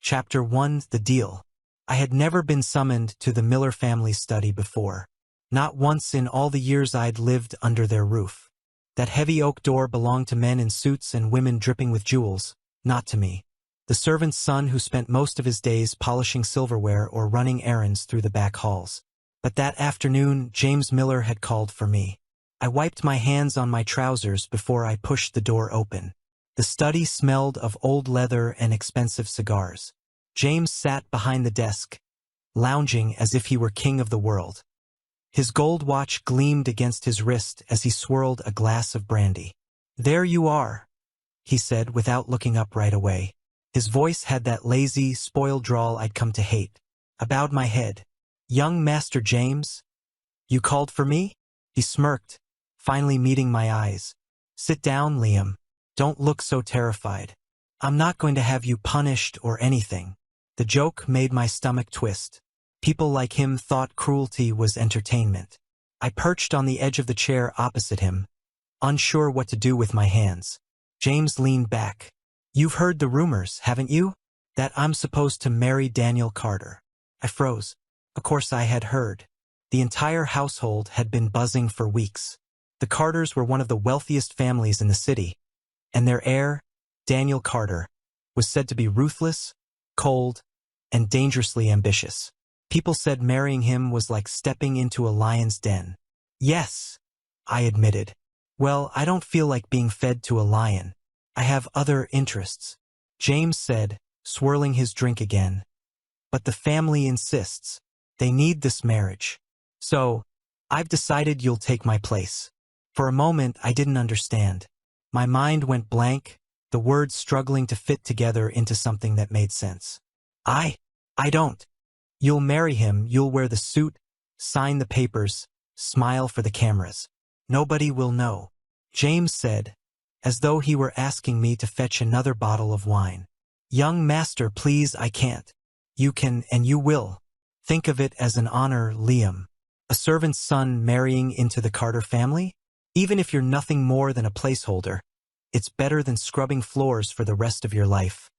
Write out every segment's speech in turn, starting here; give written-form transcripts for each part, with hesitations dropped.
Chapter 1: The Deal. I had never been summoned to the Miller family study before. Not once in all the years I'd lived under their roof. That heavy oak door belonged to men in suits and women dripping with jewels, not to me. The servant's son who spent most of his days polishing silverware or running errands through the back halls. But that afternoon, James Miller had called for me. I wiped my hands on my trousers before I pushed the door open. The study smelled of old leather and expensive cigars. James sat behind the desk, lounging as if he were king of the world. His gold watch gleamed against his wrist as he swirled a glass of brandy. "There you are," he said without looking up right away. His voice had that lazy, spoiled drawl I'd come to hate. I bowed my head. "Young Master James? You called for me?" He smirked, finally meeting my eyes. "Sit down, Liam. Don't look so terrified. I'm not going to have you punished or anything." The joke made my stomach twist. People like him thought cruelty was entertainment. I perched on the edge of the chair opposite him, unsure what to do with my hands. James leaned back. "You've heard the rumors, haven't you? That I'm supposed to marry Daniel Carter." I froze. Of course I had heard. The entire household had been buzzing for weeks. The Carters were one of the wealthiest families in the city, and their heir, Daniel Carter, was said to be ruthless, cold, and dangerously ambitious. People said marrying him was like stepping into a lion's den. "Yes," I admitted. "Well, I don't feel like being fed to a lion. I have other interests," James said, swirling his drink again. "But the family insists. They need this marriage. So, I've decided you'll take my place." For a moment, I didn't understand. My mind went blank, the words struggling to fit together into something that made sense. I don't. You'll marry him, you'll wear the suit, sign the papers, smile for the cameras. Nobody will know," James said, as though he were asking me to fetch another bottle of wine. "Young master, please, I can't. You can and you will. Think of it as an honor, Liam. A servant's son marrying into the Carter family? Even if you're nothing more than a placeholder, it's better than scrubbing floors for the rest of your life."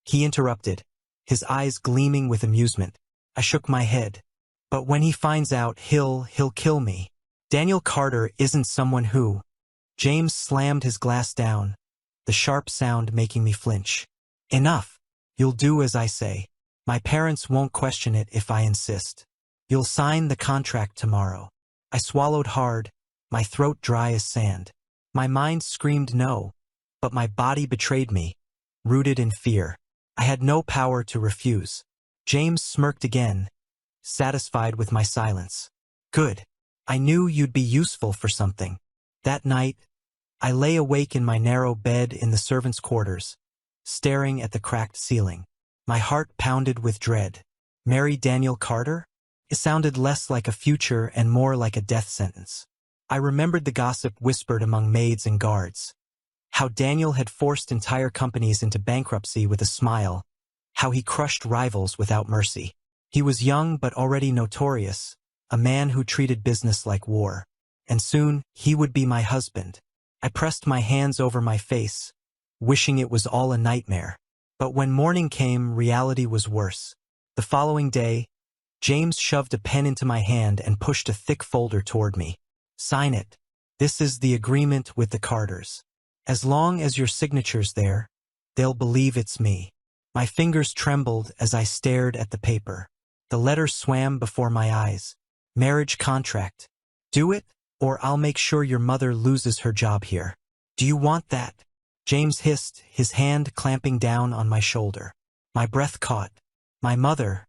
He interrupted, his eyes gleaming with amusement. I shook my head. "But when he finds out, he'll kill me. Daniel Carter isn't someone who—" James slammed his glass down, the sharp sound making me flinch. "Enough. You'll do as I say. My parents won't question it if I insist. You'll sign the contract tomorrow." I swallowed hard, my throat dry as sand. My mind screamed no, but my body betrayed me, rooted in fear. I had no power to refuse. James smirked again, satisfied with my silence. "Good. I knew you'd be useful for something." That night, I lay awake in my narrow bed in the servants' quarters, staring at the cracked ceiling. My heart pounded with dread. Marry Daniel Carter? It sounded less like a future and more like a death sentence. I remembered the gossip whispered among maids and guards. How Daniel had forced entire companies into bankruptcy with a smile. How he crushed rivals without mercy. He was young but already notorious, a man who treated business like war. And soon, he would be my husband. I pressed my hands over my face, wishing it was all a nightmare. But when morning came, reality was worse. The following day, James shoved a pen into my hand and pushed a thick folder toward me. "Sign it. This is the agreement with the Carters. As long as your signature's there, they'll believe it's me." My fingers trembled as I stared at the paper. The letter swam before my eyes. Marriage contract. "Do it, or I'll make sure your mother loses her job here." "Do you want that?" James hissed, his hand clamping down on my shoulder. My breath caught. My mother.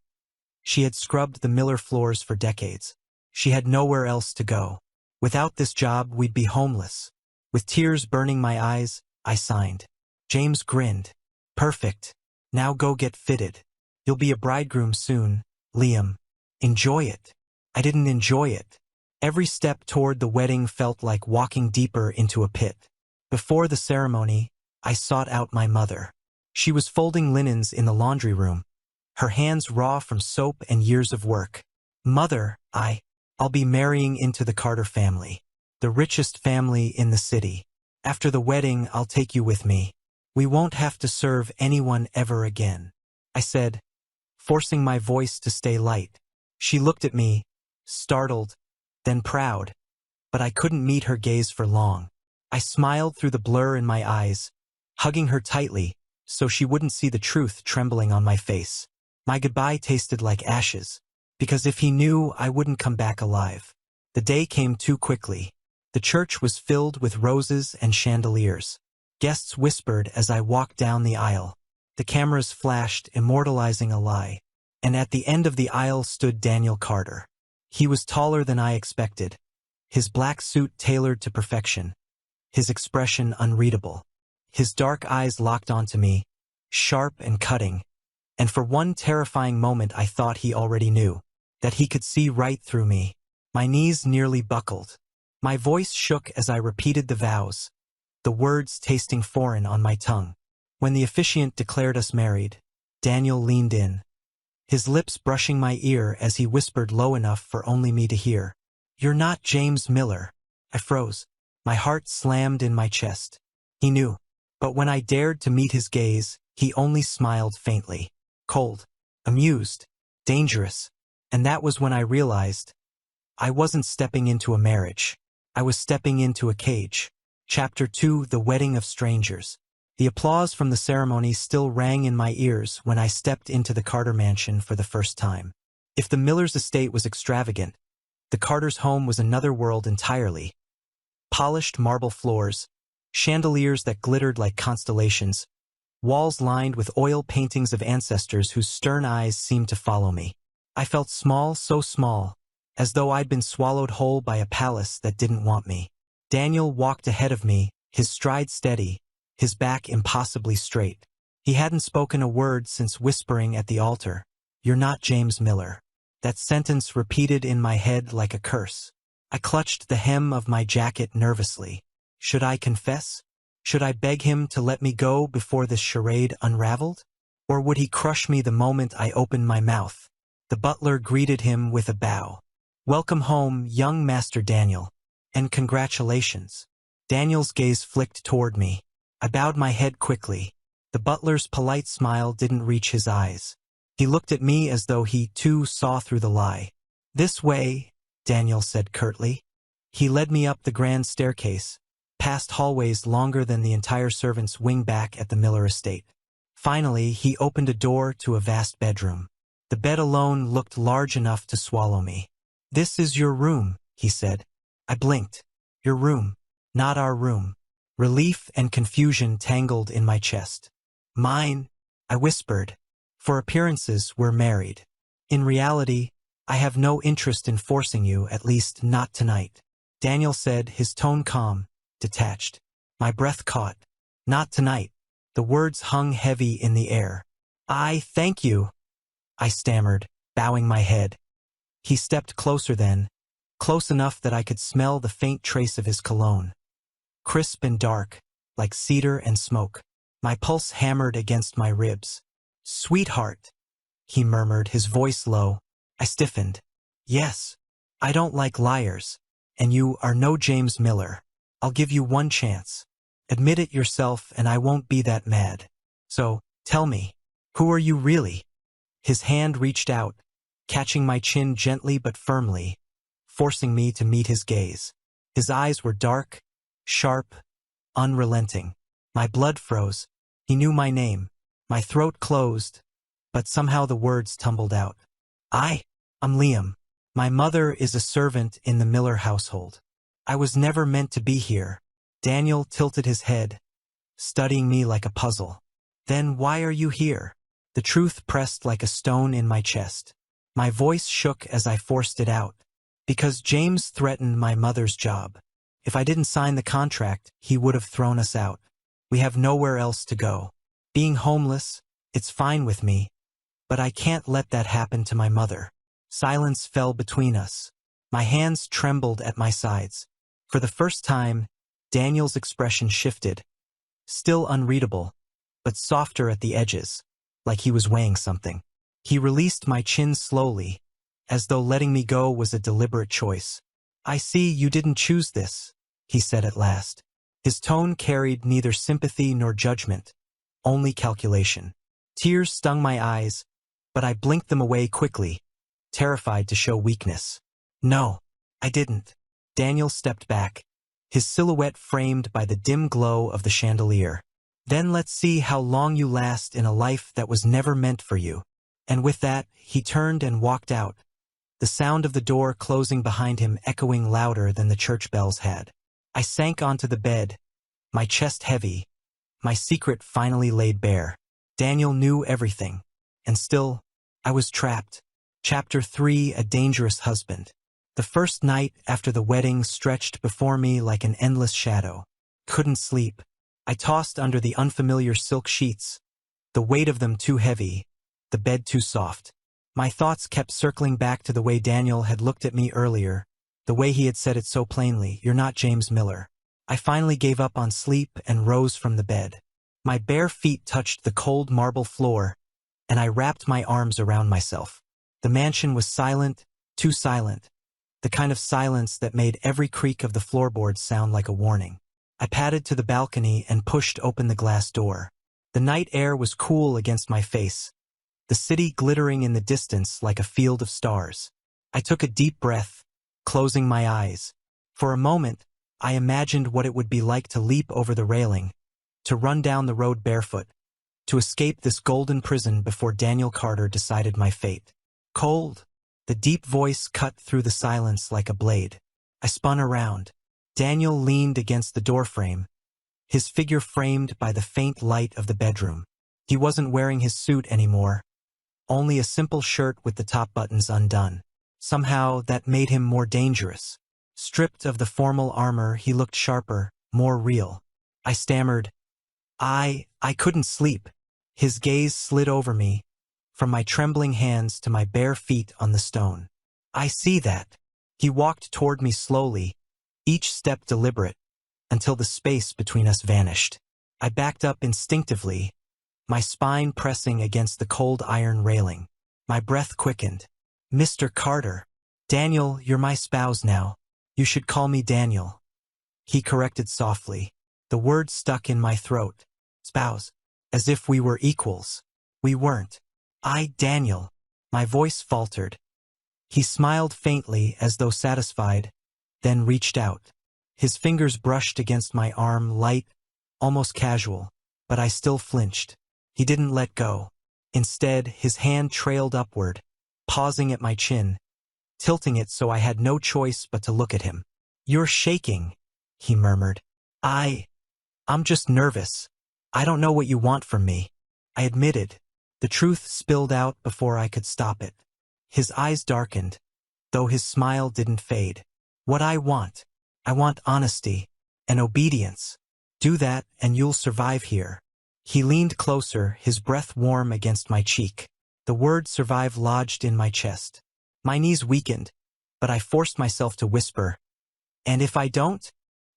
She had scrubbed the Miller floors for decades. She had nowhere else to go. Without this job, we'd be homeless. With tears burning my eyes, I signed. James grinned. "Perfect. Now go get fitted. You'll be a bridegroom soon, Liam. Enjoy it." I didn't enjoy it. Every step toward the wedding felt like walking deeper into a pit. Before the ceremony, I sought out my mother. She was folding linens in the laundry room, her hands raw from soap and years of work. "Mother, I'll be marrying into the Carter family, the richest family in the city. After the wedding, I'll take you with me. We won't have to serve anyone ever again." I said, forcing my voice to stay light. She looked at me, startled, then proud, but I couldn't meet her gaze for long. I smiled through the blur in my eyes, hugging her tightly so she wouldn't see the truth trembling on my face. My goodbye tasted like ashes, because if he knew, I wouldn't come back alive. The day came too quickly. The church was filled with roses and chandeliers. Guests whispered as I walked down the aisle. The cameras flashed, immortalizing a lie. And at the end of the aisle stood Daniel Carter. He was taller than I expected, his black suit tailored to perfection, his expression unreadable. His dark eyes locked onto me, sharp and cutting, and for one terrifying moment I thought he already knew, that he could see right through me. My knees nearly buckled. My voice shook as I repeated the vows, the words tasting foreign on my tongue. When the officiant declared us married, Daniel leaned in, his lips brushing my ear as he whispered low enough for only me to hear. "You're not James Miller." I froze. My heart slammed in my chest. He knew. But when I dared to meet his gaze, he only smiled faintly. Cold, amused, dangerous. And that was when I realized I wasn't stepping into a marriage. I was stepping into a cage. Chapter 2: The Wedding of Strangers. The applause from the ceremony still rang in my ears when I stepped into the Carter mansion for the first time. If the Miller's estate was extravagant, the Carter's home was another world entirely. Polished marble floors, chandeliers that glittered like constellations, walls lined with oil paintings of ancestors whose stern eyes seemed to follow me. I felt small, so small, as though I'd been swallowed whole by a palace that didn't want me. Daniel walked ahead of me, his stride steady, his back impossibly straight. He hadn't spoken a word since whispering at the altar, "You're not James Miller." That sentence repeated in my head like a curse. I clutched the hem of my jacket nervously. Should I confess? Should I beg him to let me go before this charade unraveled? Or would he crush me the moment I opened my mouth? The butler greeted him with a bow. "Welcome home, young Master Daniel. And congratulations." Daniel's gaze flicked toward me. I bowed my head quickly. The butler's polite smile didn't reach his eyes. He looked at me as though he, too, saw through the lie. "This way," Daniel said curtly. He led me up the grand staircase, past hallways longer than the entire servants' wing back at the Miller estate. Finally, he opened a door to a vast bedroom. The bed alone looked large enough to swallow me. "This is your room," he said. I blinked. "Your room, not our room." Relief and confusion tangled in my chest. "Mine," I whispered. "For appearances, we're married. In reality, I have no interest in forcing you, at least not tonight." Daniel said, his tone calm, detached. My breath caught. "Not tonight." The words hung heavy in the air. "I thank you," I stammered, bowing my head. He stepped closer then, close enough that I could smell the faint trace of his cologne. Crisp and dark, like cedar and smoke. My pulse hammered against my ribs. "Sweetheart," he murmured, his voice low. I stiffened. "Yes, I don't like liars, and you are no James Miller. I'll give you one chance. Admit it yourself and I won't be that mad. So, tell me, who are you really?" His hand reached out, catching my chin gently but firmly, forcing me to meet his gaze. His eyes were dark, sharp, unrelenting. My blood froze. He knew my name. My throat closed, but somehow the words tumbled out. I'm Liam. My mother is a servant in the Miller household. I was never meant to be here." Daniel tilted his head, studying me like a puzzle. "Then why are you here?" The truth pressed like a stone in my chest. My voice shook as I forced it out. "Because James threatened my mother's job. If I didn't sign the contract, he would have thrown us out. We have nowhere else to go. Being homeless, it's fine with me, but I can't let that happen to my mother." Silence fell between us. My hands trembled at my sides. For the first time, Daniel's expression shifted, still unreadable, but softer at the edges, like he was weighing something. He released my chin slowly, as though letting me go was a deliberate choice. "I see you didn't choose this," he said at last. His tone carried neither sympathy nor judgment, only calculation. Tears stung my eyes, but I blinked them away quickly, terrified to show weakness. No, I didn't. Daniel stepped back, his silhouette framed by the dim glow of the chandelier. Then let's see how long you last in a life that was never meant for you. And with that, he turned and walked out, the sound of the door closing behind him echoing louder than the church bells had. I sank onto the bed, my chest heavy, my secret finally laid bare. Daniel knew everything, and still, I was trapped. Chapter 3: A Dangerous Husband. The first night after the wedding stretched before me like an endless shadow. Couldn't sleep. I tossed under the unfamiliar silk sheets, the weight of them too heavy, the bed too soft. My thoughts kept circling back to the way Daniel had looked at me earlier, the way he had said it so plainly, "You're not James Miller." I finally gave up on sleep and rose from the bed. My bare feet touched the cold marble floor, and I wrapped my arms around myself. The mansion was silent, too silent, the kind of silence that made every creak of the floorboards sound like a warning. I padded to the balcony and pushed open the glass door. The night air was cool against my face, the city glittering in the distance like a field of stars. I took a deep breath, closing my eyes. For a moment, I imagined what it would be like to leap over the railing, to run down the road barefoot, to escape this golden prison before Daniel Carter decided my fate. Cold, the deep voice cut through the silence like a blade. I spun around. Daniel leaned against the doorframe, his figure framed by the faint light of the bedroom. He wasn't wearing his suit anymore, only a simple shirt with the top buttons undone. Somehow that made him more dangerous. Stripped of the formal armor, he looked sharper, more real. I stammered, I couldn't sleep. His gaze slid over me, from my trembling hands to my bare feet on the stone. I see that. He walked toward me slowly, each step deliberate, until the space between us vanished. I backed up instinctively, my spine pressing against the cold iron railing. My breath quickened. "Mr. Carter." "Daniel, you're my spouse now. You should call me Daniel." He corrected softly. The word stuck in my throat. Spouse. As if we were equals. We weren't. Daniel. My voice faltered. He smiled faintly as though satisfied, then reached out. His fingers brushed against my arm, light, almost casual, but I still flinched. He didn't let go. Instead, his hand trailed upward, pausing at my chin, tilting it so I had no choice but to look at him. "You're shaking," he murmured. I'm just nervous. I don't know what you want from me." I admitted. The truth spilled out before I could stop it. His eyes darkened, though his smile didn't fade. "What I want honesty and obedience. Do that and you'll survive here." He leaned closer, his breath warm against my cheek. The word survive lodged in my chest. My knees weakened, but I forced myself to whisper, "And if I don't?"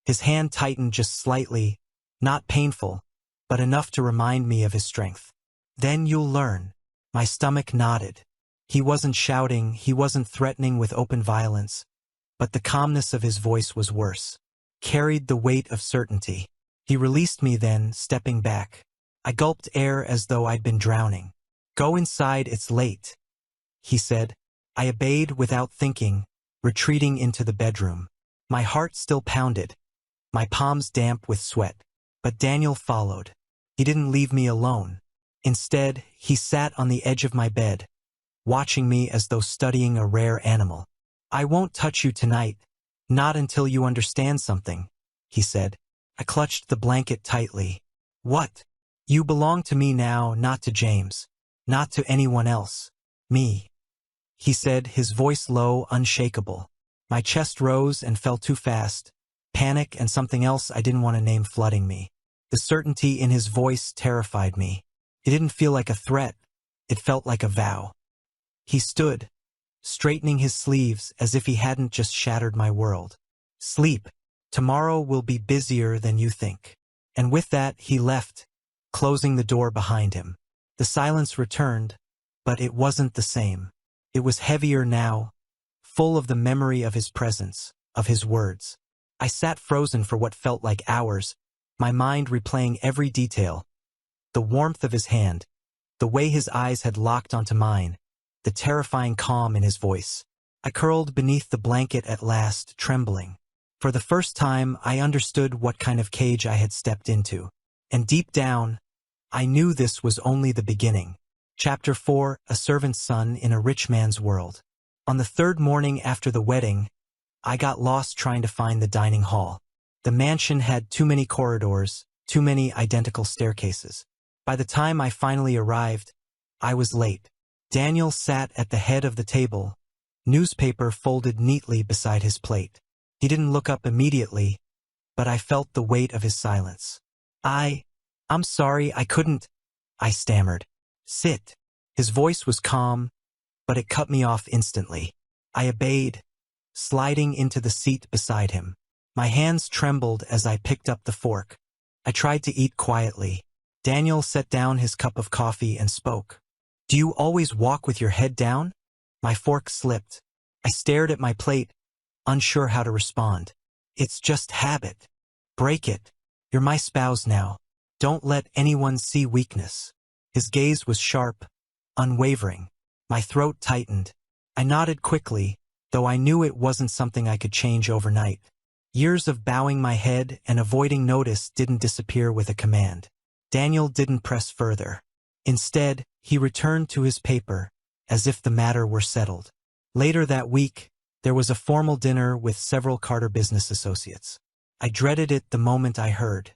His hand tightened just slightly, not painful, but enough to remind me of his strength. "Then you'll learn." My stomach nodded. He wasn't shouting, he wasn't threatening with open violence, but the calmness of his voice was worse, carried the weight of certainty. He released me then, stepping back. I gulped air as though I'd been drowning. "Go inside, it's late," he said. I obeyed without thinking, retreating into the bedroom. My heart still pounded, my palms damp with sweat. But Daniel followed. He didn't leave me alone. Instead, he sat on the edge of my bed, watching me as though studying a rare animal. "I won't touch you tonight, not until you understand something," he said. I clutched the blanket tightly. "What?" "You belong to me now, not to James. Not to anyone else. Me," he said, his voice low, unshakable. My chest rose and fell too fast, panic and something else I didn't want to name flooding me. The certainty in his voice terrified me. It didn't feel like a threat. It felt like a vow. He stood, straightening his sleeves as if he hadn't just shattered my world. "Sleep. Tomorrow will be busier than you think." And with that, he left, closing the door behind him. The silence returned, but it wasn't the same. It was heavier now, full of the memory of his presence, of his words. I sat frozen for what felt like hours, my mind replaying every detail. The warmth of his hand, the way his eyes had locked onto mine, the terrifying calm in his voice. I curled beneath the blanket at last, trembling. For the first time, I understood what kind of cage I had stepped into. And deep down, I knew this was only the beginning. Chapter 4: A Servant's Son in a Rich Man's World. On the third morning after the wedding, I got lost trying to find the dining hall. The mansion had too many corridors, too many identical staircases. By the time I finally arrived, I was late. Daniel sat at the head of the table, newspaper folded neatly beside his plate. He didn't look up immediately, but I felt the weight of his silence. I'm sorry, I couldn't, I stammered. Sit. His voice was calm, but it cut me off instantly. I obeyed, sliding into the seat beside him. My hands trembled as I picked up the fork. I tried to eat quietly. Daniel set down his cup of coffee and spoke. Do you always walk with your head down? My fork slipped. I stared at my plate, unsure how to respond. It's just habit. Break it. You're my spouse now. Don't let anyone see weakness. His gaze was sharp, unwavering. My throat tightened. I nodded quickly, though I knew it wasn't something I could change overnight. Years of bowing my head and avoiding notice didn't disappear with a command. Daniel didn't press further. Instead, he returned to his paper, as if the matter were settled. Later that week, there was a formal dinner with several Carter business associates. I dreaded it the moment I heard.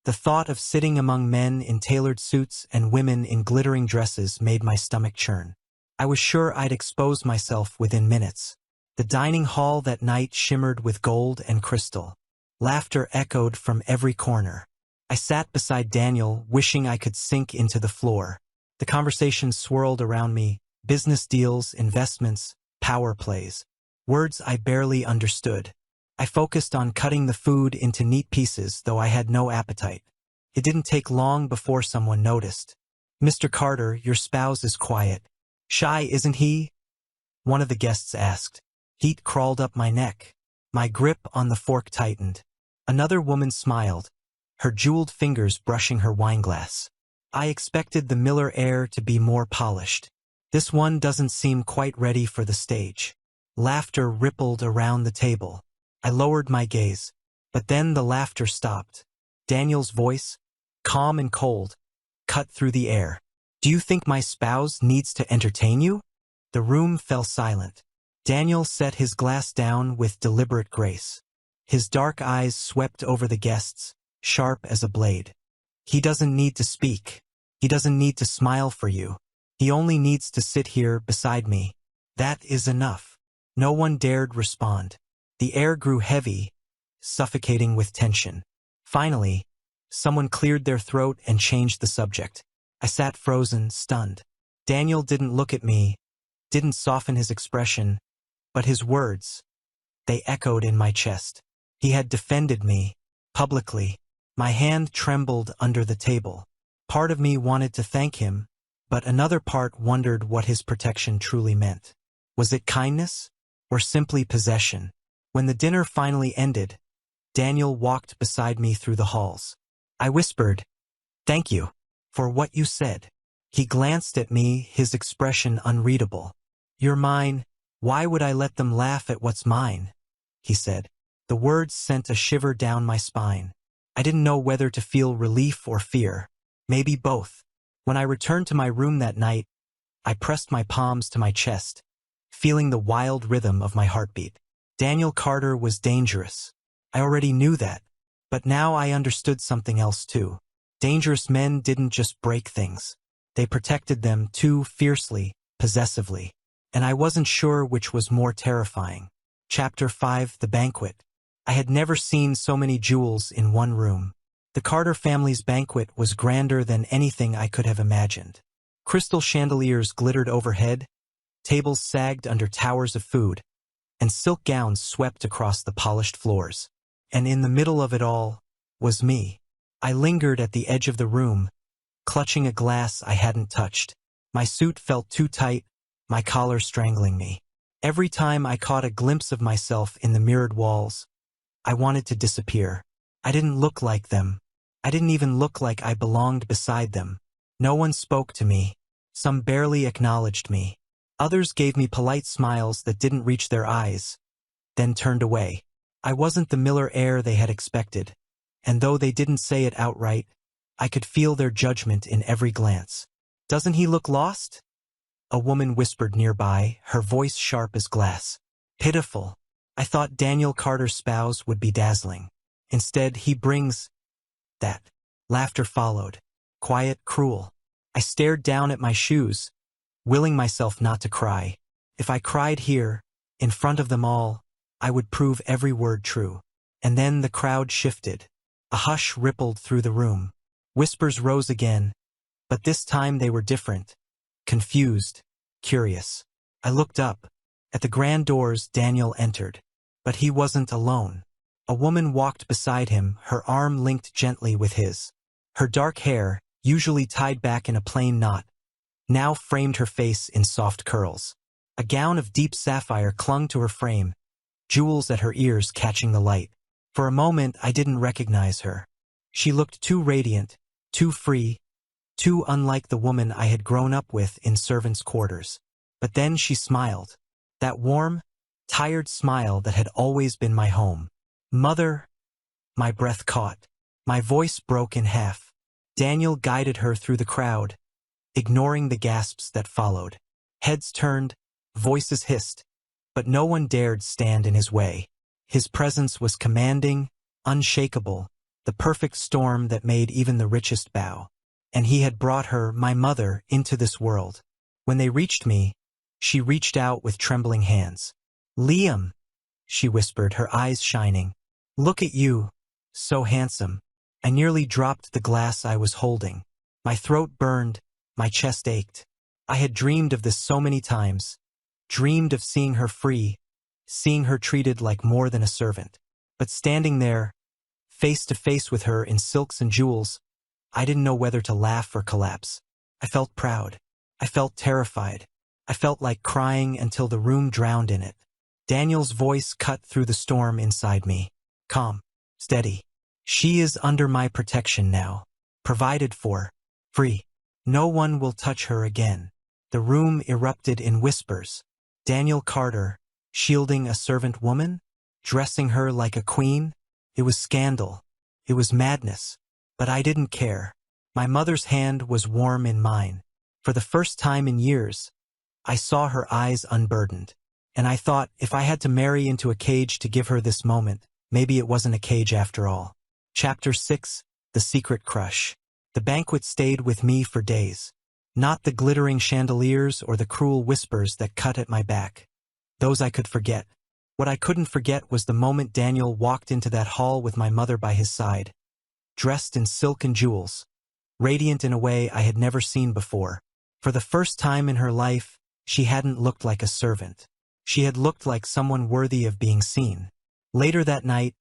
The thought of sitting among men in tailored suits and women in glittering dresses made my stomach churn. I was sure I'd expose myself within minutes. The dining hall that night shimmered with gold and crystal. Laughter echoed from every corner. I sat beside Daniel, wishing I could sink into the floor. The conversation swirled around me, business deals, investments, power plays. Words I barely understood. I focused on cutting the food into neat pieces, though I had no appetite. It didn't take long before someone noticed. Mr. Carter, your spouse is quiet. Shy, isn't he? One of the guests asked. Heat crawled up my neck. My grip on the fork tightened. Another woman smiled, her jeweled fingers brushing her wineglass. I expected the Miller air to be more polished. This one doesn't seem quite ready for the stage. Laughter rippled around the table. I lowered my gaze, but then the laughter stopped. Daniel's voice, calm and cold, cut through the air. Do you think my spouse needs to entertain you? The room fell silent. Daniel set his glass down with deliberate grace. His dark eyes swept over the guests, sharp as a blade. He doesn't need to speak. He doesn't need to smile for you. He only needs to sit here beside me. That is enough. No one dared respond. The air grew heavy, suffocating with tension. Finally, someone cleared their throat and changed the subject. I sat frozen, stunned. Daniel didn't look at me, didn't soften his expression, but his words, they echoed in my chest. He had defended me, publicly. My hand trembled under the table. Part of me wanted to thank him, but another part wondered what his protection truly meant. Was it kindness, or simply possession? When the dinner finally ended, Daniel walked beside me through the halls. I whispered, "Thank you for what you said." He glanced at me, his expression unreadable. "You're mine. Why would I let them laugh at what's mine?" he said. The words sent a shiver down my spine. I didn't know whether to feel relief or fear. Maybe both. When I returned to my room that night, I pressed my palms to my chest, feeling the wild rhythm of my heartbeat. Daniel Carter was dangerous. I already knew that, but now I understood something else too. Dangerous men didn't just break things. They protected them too fiercely, possessively. And I wasn't sure which was more terrifying. Chapter 5: The Banquet. I had never seen so many jewels in one room. The Carter family's banquet was grander than anything I could have imagined. Crystal chandeliers glittered overhead, tables sagged under towers of food, and silk gowns swept across the polished floors. And in the middle of it all was me. I lingered at the edge of the room, clutching a glass I hadn't touched. My suit felt too tight, my collar strangling me. Every time I caught a glimpse of myself in the mirrored walls, I wanted to disappear. I didn't look like them. I didn't even look like I belonged beside them. No one spoke to me. Some barely acknowledged me. Others gave me polite smiles that didn't reach their eyes, then turned away. I wasn't the Miller heir they had expected, and though they didn't say it outright, I could feel their judgment in every glance. "Doesn't he look lost?" a woman whispered nearby, her voice sharp as glass. "Pitiful. I thought Daniel Carter's spouse would be dazzling. Instead, he brings that." Laughter followed. Quiet, cruel. I stared down at my shoes, willing myself not to cry. If I cried here, in front of them all, I would prove every word true. And then the crowd shifted. A hush rippled through the room. Whispers rose again, but this time they were different. Confused, curious. I looked up. At the grand doors, Daniel entered. But he wasn't alone. A woman walked beside him, her arm linked gently with his. Her dark hair, usually tied back in a plain knot, now framed her face in soft curls. A gown of deep sapphire clung to her frame, jewels at her ears catching the light. For a moment, I didn't recognize her. She looked too radiant, too free, too unlike the woman I had grown up with in servants' quarters. But then she smiled. That warm, tired smile that had always been my home. "Mother," my breath caught. My voice broke in half. Daniel guided her through the crowd, ignoring the gasps that followed. Heads turned, voices hissed, but no one dared stand in his way. His presence was commanding, unshakable, the perfect storm that made even the richest bow. And he had brought her, my mother, into this world. When they reached me, she reached out with trembling hands. "Liam," she whispered, her eyes shining. "Look at you, so handsome." I nearly dropped the glass I was holding. My throat burned, my chest ached. I had dreamed of this so many times. Dreamed of seeing her free, seeing her treated like more than a servant. But standing there, face to face with her in silks and jewels, I didn't know whether to laugh or collapse. I felt proud. I felt terrified. I felt like crying until the room drowned in it. Daniel's voice cut through the storm inside me. Calm, steady. "She is under my protection now. Provided for. Free. No one will touch her again." The room erupted in whispers. Daniel Carter, shielding a servant woman? Dressing her like a queen? It was scandal. It was madness. But I didn't care. My mother's hand was warm in mine. For the first time in years, I saw her eyes unburdened. And I thought, if I had to marry into a cage to give her this moment, maybe it wasn't a cage after all. Chapter 6, The Secret Crush. The banquet stayed with me for days. Not the glittering chandeliers or the cruel whispers that cut at my back. Those I could forget. What I couldn't forget was the moment Daniel walked into that hall with my mother by his side. Dressed in silk and jewels. Radiant in a way I had never seen before. For the first time in her life, she hadn't looked like a servant. She had looked like someone worthy of being seen. Later that night,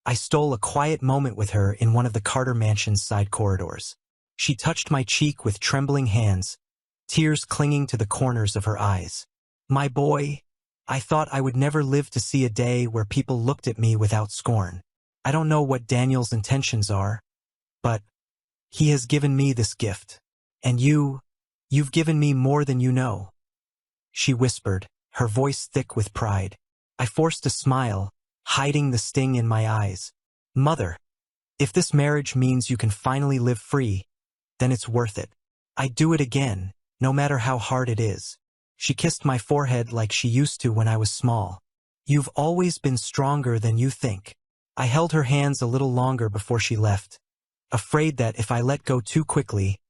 I stole a quiet moment with her in one of the Carter mansion's side corridors. She touched my cheek with trembling hands, tears clinging to the corners of her eyes. "My boy, I thought I would never live to see a day where people looked at me without scorn. I don't know what Daniel's intentions are, but he has given me this gift. And you've given me more than you know," she whispered, her voice thick with pride. I forced a smile, hiding the sting in my eyes. "Mother, if this marriage means you can finally live free, then it's worth it. I'd do it again, no matter how hard it is." She kissed my forehead like she used to when I was small. "You've always been stronger than you think." I held her hands a little longer before she left, afraid that if I let go too quickly,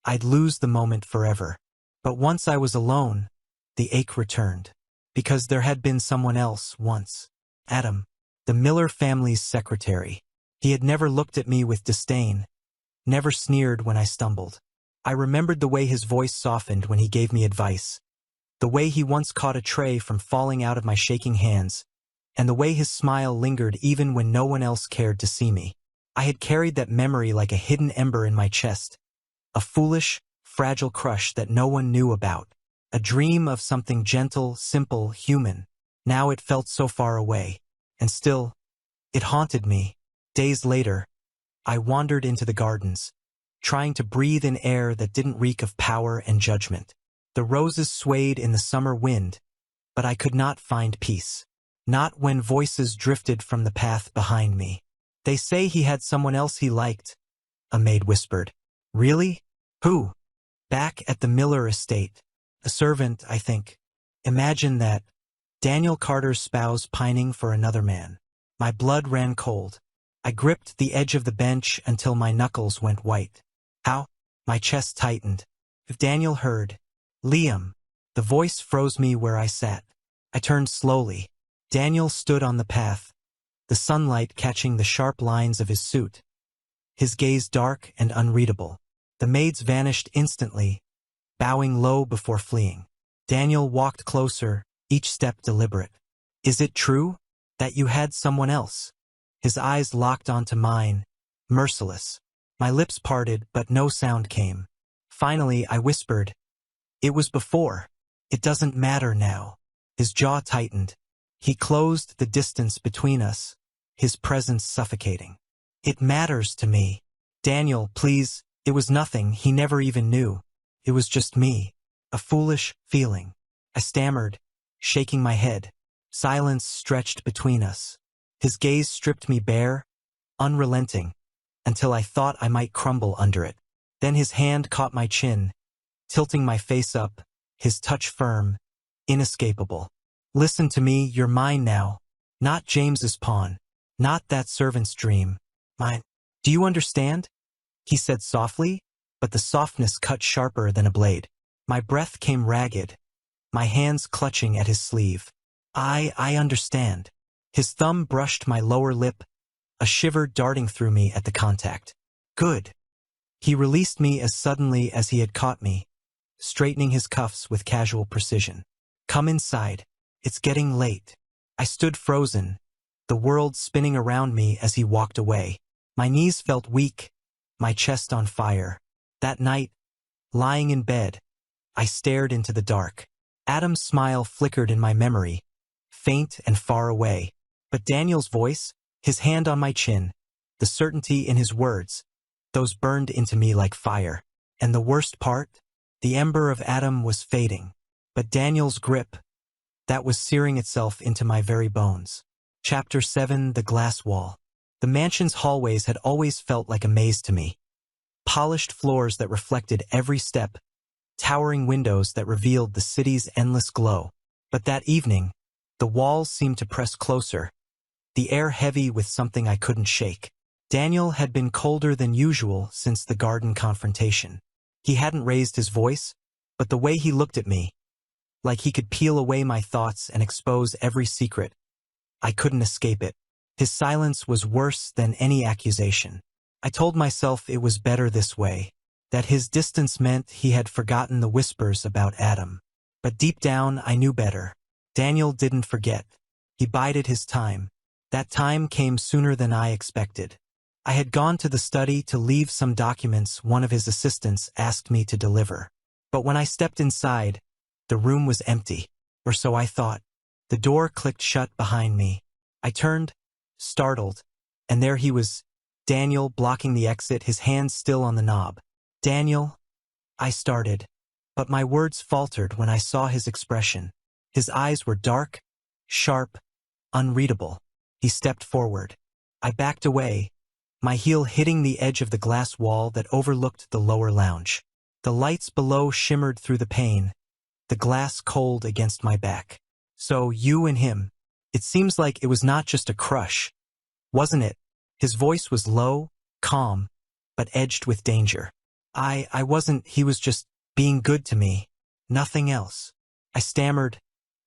I'd lose the moment forever. But once I was alone, the ache returned. Because there had been someone else once. Adam, the Miller family's secretary. He had never looked at me with disdain, never sneered when I stumbled. I remembered the way his voice softened when he gave me advice, the way he once caught a tray from falling out of my shaking hands, and the way his smile lingered even when no one else cared to see me. I had carried that memory like a hidden ember in my chest, a foolish, fragile crush that no one knew about, a dream of something gentle, simple, human. Now it felt so far away, and still, it haunted me. Days later, I wandered into the gardens. trying to breathe in air that didn't reek of power and judgment. The roses swayed in the summer wind, but I could not find peace. Not when voices drifted from the path behind me. They say he had someone else he liked, a maid whispered. Really? Who? Back at the Miller estate. A servant, I think. Imagine that. Daniel Carter's spouse pining for another man. My blood ran cold. I gripped the edge of the bench until my knuckles went white. How? My chest tightened. If Daniel heard. Liam. The voice froze me where I sat. I turned slowly. Daniel stood on the path, the sunlight catching the sharp lines of his suit. His gaze dark and unreadable. The maids vanished instantly, bowing low before fleeing. Daniel walked closer, each step deliberate. Is it true that you had someone else? His eyes locked onto mine, merciless. My lips parted, but no sound came. Finally, I whispered, it was before. It doesn't matter now. His jaw tightened. He closed the distance between us, his presence suffocating. It matters to me. Daniel, please. It was nothing, he never even knew. It was just me. A foolish feeling. I stammered, shaking my head. Silence stretched between us. His gaze stripped me bare, unrelenting, until I thought I might crumble under it. Then his hand caught my chin, tilting my face up, his touch firm, inescapable. Listen to me, you're mine now. Not James's pawn. Not that servant's dream. Mine. Do you understand? He said softly, but the softness cut sharper than a blade. My breath came ragged, my hands clutching at his sleeve. I understand. His thumb brushed my lower lip, a shiver darting through me at the contact. Good. He released me as suddenly as he had caught me, straightening his cuffs with casual precision. Come inside. It's getting late. I stood frozen, the world spinning around me as he walked away. My knees felt weak, my chest on fire. That night, lying in bed, I stared into the dark. Adam's smile flickered in my memory, faint and far away. But Daniel's voice, his hand on my chin, the certainty in his words, those burned into me like fire. And the worst part? The ember of Adam was fading, but Daniel's grip, that was searing itself into my very bones. Chapter 7: The Glass Wall. The mansion's hallways had always felt like a maze to me. Polished floors that reflected every step, towering windows that revealed the city's endless glow. But that evening, the walls seemed to press closer, the air heavy with something I couldn't shake. Daniel had been colder than usual since the garden confrontation. He hadn't raised his voice, but the way he looked at me, like he could peel away my thoughts and expose every secret. I couldn't escape it. His silence was worse than any accusation. I told myself it was better this way, that his distance meant he had forgotten the whispers about Adam. But deep down, I knew better. Daniel didn't forget. He bided his time. That time came sooner than I expected. I had gone to the study to leave some documents one of his assistants asked me to deliver. But when I stepped inside, the room was empty, or so I thought. The door clicked shut behind me. I turned, startled, and there he was, Daniel blocking the exit, his hand still on the knob. Daniel, I started, but my words faltered when I saw his expression. His eyes were dark, sharp, unreadable. He stepped forward. I backed away, my heel hitting the edge of the glass wall that overlooked the lower lounge. The lights below shimmered through the pane, the glass cold against my back. So you and him. It seems like it was not just a crush, wasn't it? His voice was low, calm, but edged with danger. I wasn't, he was just being good to me, nothing else. I stammered,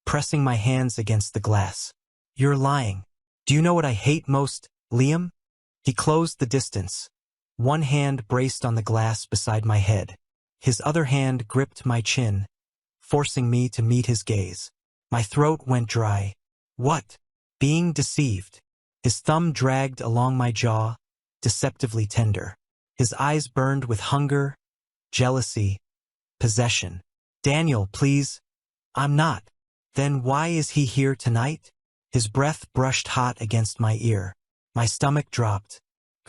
pressing my hands against the glass. You're lying. Do you know what I hate most, Liam? He closed the distance. One hand braced on the glass beside my head. His other hand gripped my chin, forcing me to meet his gaze. My throat went dry. What? Being deceived. His thumb dragged along my jaw, deceptively tender. His eyes burned with hunger, jealousy, possession. Daniel, please. I'm not. Then why is he here tonight? His breath brushed hot against my ear. My stomach dropped.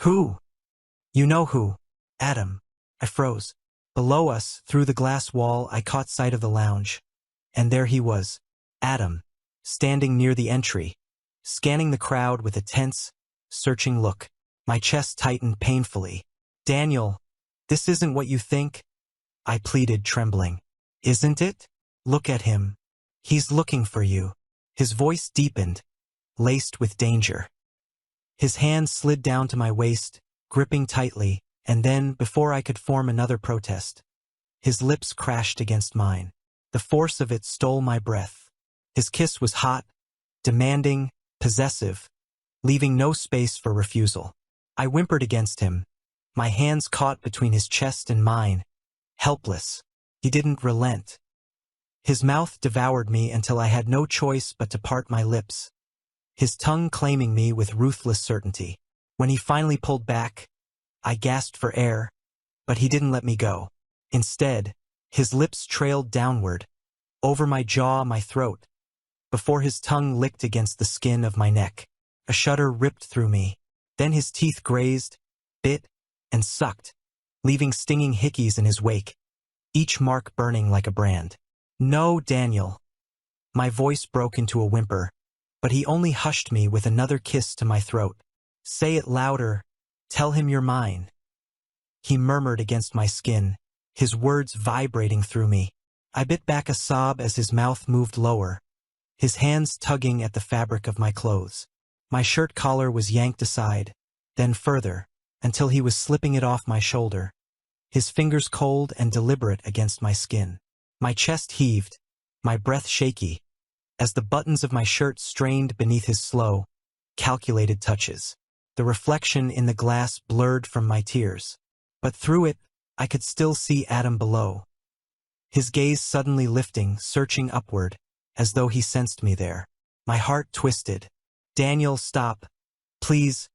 Who? You know who. Adam. I froze. Below us, through the glass wall, I caught sight of the lounge. And there he was, Adam, standing near the entry, scanning the crowd with a tense, searching look. My chest tightened painfully. "Daniel, this isn't what you think," I pleaded, trembling. "Isn't it? Look at him. He's looking for you." His voice deepened, laced with danger. His hand slid down to my waist, gripping tightly, and then, before I could form another protest, his lips crashed against mine. The force of it stole my breath. His kiss was hot, demanding, possessive, leaving no space for refusal. I whimpered against him, my hands caught between his chest and mine, helpless. He didn't relent. His mouth devoured me until I had no choice but to part my lips, his tongue claiming me with ruthless certainty. When he finally pulled back, I gasped for air, but he didn't let me go. Instead, his lips trailed downward, over my jaw, my throat, before his tongue licked against the skin of my neck. A shudder ripped through me. Then his teeth grazed, bit, and sucked, leaving stinging hickeys in his wake, each mark burning like a brand. "No, Daniel." My voice broke into a whimper, but he only hushed me with another kiss to my throat. "Say it louder. Tell him you're mine." He murmured against my skin, his words vibrating through me. I bit back a sob as his mouth moved lower, his hands tugging at the fabric of my clothes. My shirt collar was yanked aside, then further, until he was slipping it off my shoulder, his fingers cold and deliberate against my skin. My chest heaved, my breath shaky, as the buttons of my shirt strained beneath his slow, calculated touches. The reflection in the glass blurred from my tears, but through it, I could still see Adam below, his gaze suddenly lifting, searching upward, as though he sensed me there. My heart twisted. "Daniel, stop. Please."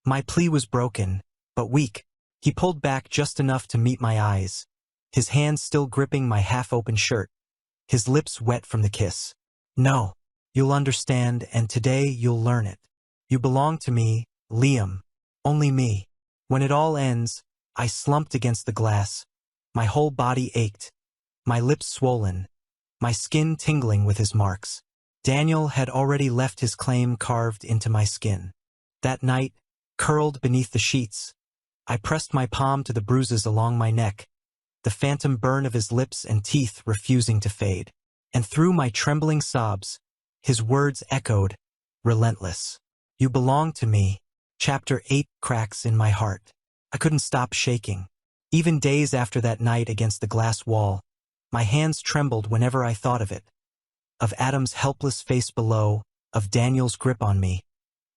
My plea was broken, but weak. He pulled back just enough to meet my eyes, his hand still gripping my half-open shirt, his lips wet from the kiss. "No. You'll understand, and today you'll learn it. You belong to me, Liam. Only me." When it all ends, I slumped against the glass. My whole body ached, my lips swollen, my skin tingling with his marks. Daniel had already left his claim carved into my skin. That night, curled beneath the sheets, I pressed my palm to the bruises along my neck, the phantom burn of his lips and teeth refusing to fade. And through my trembling sobs, his words echoed, relentless. "You belong to me." Chapter 8. Cracks in my heart. I couldn't stop shaking. Even days after that night against the glass wall, my hands trembled whenever I thought of it. Of Adam's helpless face below, of Daniel's grip on me.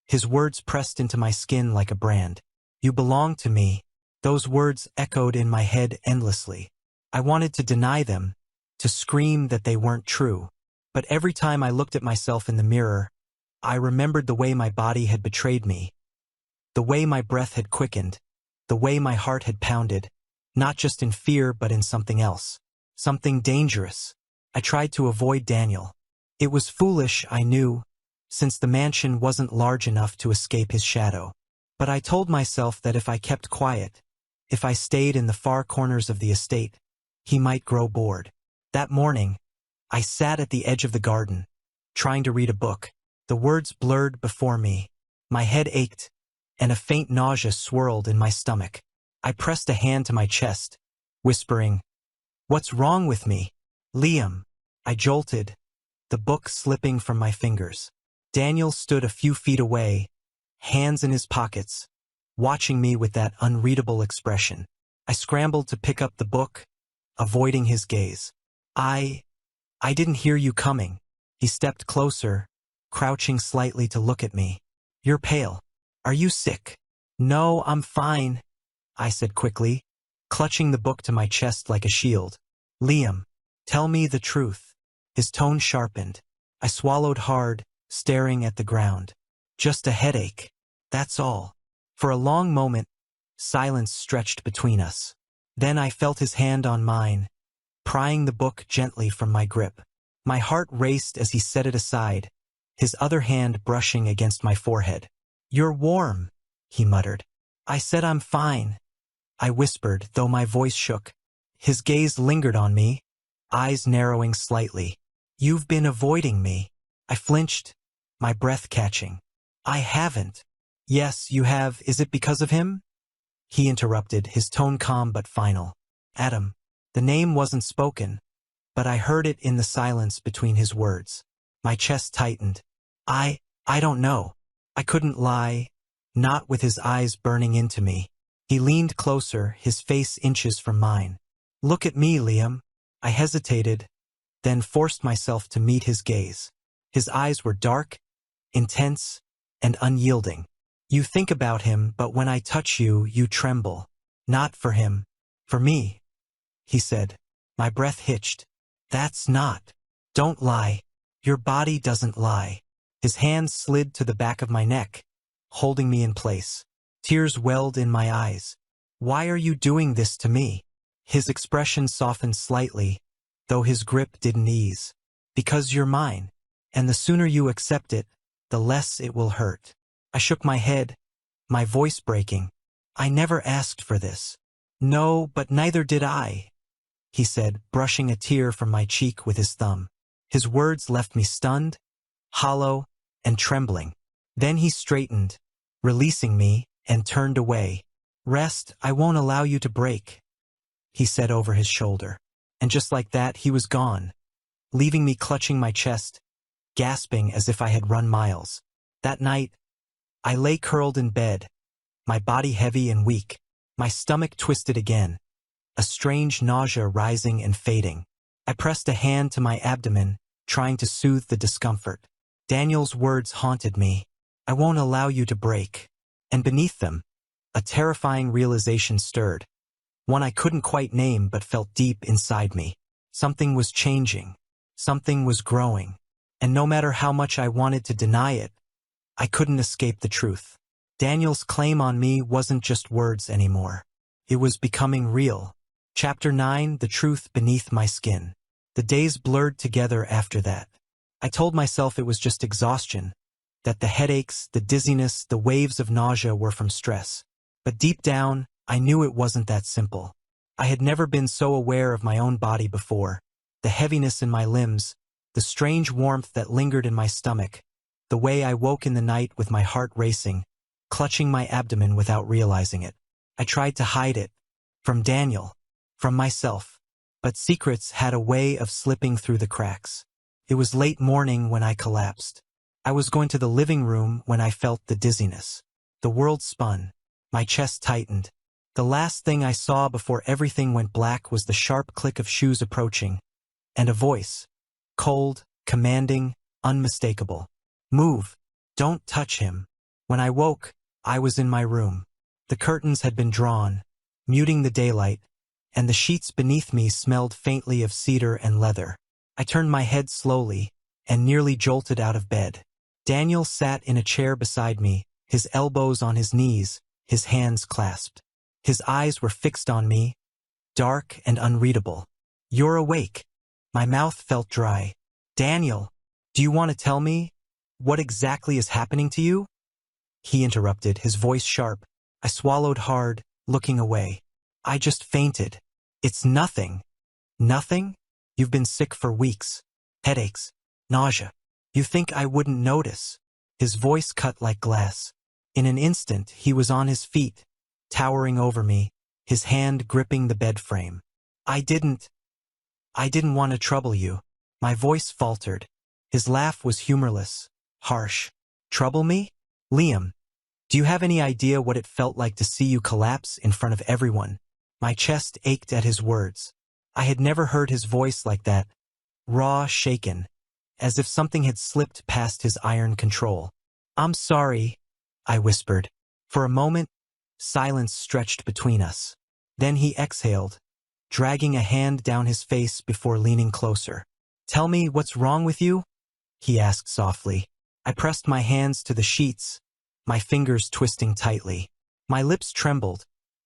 His words pressed into my skin like a brand. "You belong to me." Those words echoed in my head endlessly. I wanted to deny them, to scream that they weren't true. But every time I looked at myself in the mirror, I remembered the way my body had betrayed me, the way my breath had quickened, the way my heart had pounded, not just in fear but in something else, something dangerous. I tried to avoid Daniel. It was foolish, I knew, since the mansion wasn't large enough to escape his shadow. But I told myself that if I kept quiet, if I stayed in the far corners of the estate, he might grow bored. That morning, I sat at the edge of the garden, trying to read a book. The words blurred before me. My head ached, and a faint nausea swirled in my stomach. I pressed a hand to my chest, whispering, "What's wrong with me? Liam." I jolted, the book slipping from my fingers. Daniel stood a few feet away, hands in his pockets, watching me with that unreadable expression. I scrambled to pick up the book, avoiding his gaze. I didn't hear you coming." He stepped closer, crouching slightly to look at me. "You're pale. Are you sick?" "No, I'm fine," I said quickly, clutching the book to my chest like a shield. "Liam, tell me the truth." His tone sharpened. I swallowed hard, staring at the ground. "Just a headache. That's all." For a long moment, silence stretched between us. Then I felt his hand on mine, prying the book gently from my grip. My heart raced as he set it aside, his other hand brushing against my forehead. "You're warm," he muttered. I said I'm fine. I whispered, though my voice shook. His gaze lingered on me, eyes narrowing slightly. You've been avoiding me. I flinched, my breath catching. I haven't. Yes, you have. Is it because of him? He interrupted, his tone calm but final. Adam. The name wasn't spoken, but I heard it in the silence between his words. My chest tightened. I don't know. I couldn't lie, not with his eyes burning into me. He leaned closer, his face inches from mine. Look at me, Liam. I hesitated, then forced myself to meet his gaze. His eyes were dark, intense, and unyielding. You think about him, but when I touch you, you tremble. Not for him. For me, he said. My breath hitched. That's not. Don't lie. Your body doesn't lie. His hands slid to the back of my neck, holding me in place. Tears welled in my eyes. Why are you doing this to me? His expression softened slightly, though his grip didn't ease. Because you're mine, and the sooner you accept it, the less it will hurt. I shook my head, my voice breaking. I never asked for this. No, but neither did I, he said, brushing a tear from my cheek with his thumb. His words left me stunned, hollow, and trembling. Then he straightened, releasing me, and turned away. Rest, I won't allow you to break, he said over his shoulder. And just like that, he was gone, leaving me clutching my chest, gasping as if I had run miles. That night, I lay curled in bed, my body heavy and weak, my stomach twisted again, a strange nausea rising and fading. I pressed a hand to my abdomen, trying to soothe the discomfort. Daniel's words haunted me. I won't allow you to break. And beneath them, a terrifying realization stirred, one I couldn't quite name but felt deep inside me. Something was changing. Something was growing. And no matter how much I wanted to deny it, I couldn't escape the truth. Daniel's claim on me wasn't just words anymore. It was becoming real. Chapter 9, The Truth Beneath My Skin. The days blurred together after that. I told myself it was just exhaustion, that the headaches, the dizziness, the waves of nausea were from stress. But deep down, I knew it wasn't that simple. I had never been so aware of my own body before. The heaviness in my limbs, the strange warmth that lingered in my stomach, the way I woke in the night with my heart racing, clutching my abdomen without realizing it. I tried to hide it. From Daniel. From myself. But secrets had a way of slipping through the cracks. It was late morning when I collapsed. I was going to the living room when I felt the dizziness. The world spun. My chest tightened. The last thing I saw before everything went black was the sharp click of shoes approaching, and a voice. Cold, commanding, unmistakable. Move. Don't touch him. When I woke, I was in my room. The curtains had been drawn, muting the daylight, and the sheets beneath me smelled faintly of cedar and leather. I turned my head slowly, and nearly jolted out of bed. Daniel sat in a chair beside me, his elbows on his knees, his hands clasped. His eyes were fixed on me, dark and unreadable. You're awake. My mouth felt dry. Daniel, do you want to tell me what exactly is happening to you? He interrupted, his voice sharp. I swallowed hard, looking away. I just fainted. It's nothing. Nothing? You've been sick for weeks. Headaches. Nausea. You think I wouldn't notice? His voice cut like glass. In an instant, he was on his feet, towering over me, his hand gripping the bed frame. I didn't want to trouble you. My voice faltered. His laugh was humorless, harsh. Trouble me? Liam, do you have any idea what it felt like to see you collapse in front of everyone? My chest ached at his words. I had never heard his voice like that, raw, shaken, as if something had slipped past his iron control. I'm sorry, I whispered. For a moment, silence stretched between us. Then he exhaled, dragging a hand down his face before leaning closer. Tell me what's wrong with you? He asked softly. I pressed my hands to the sheets, my fingers twisting tightly. My lips trembled,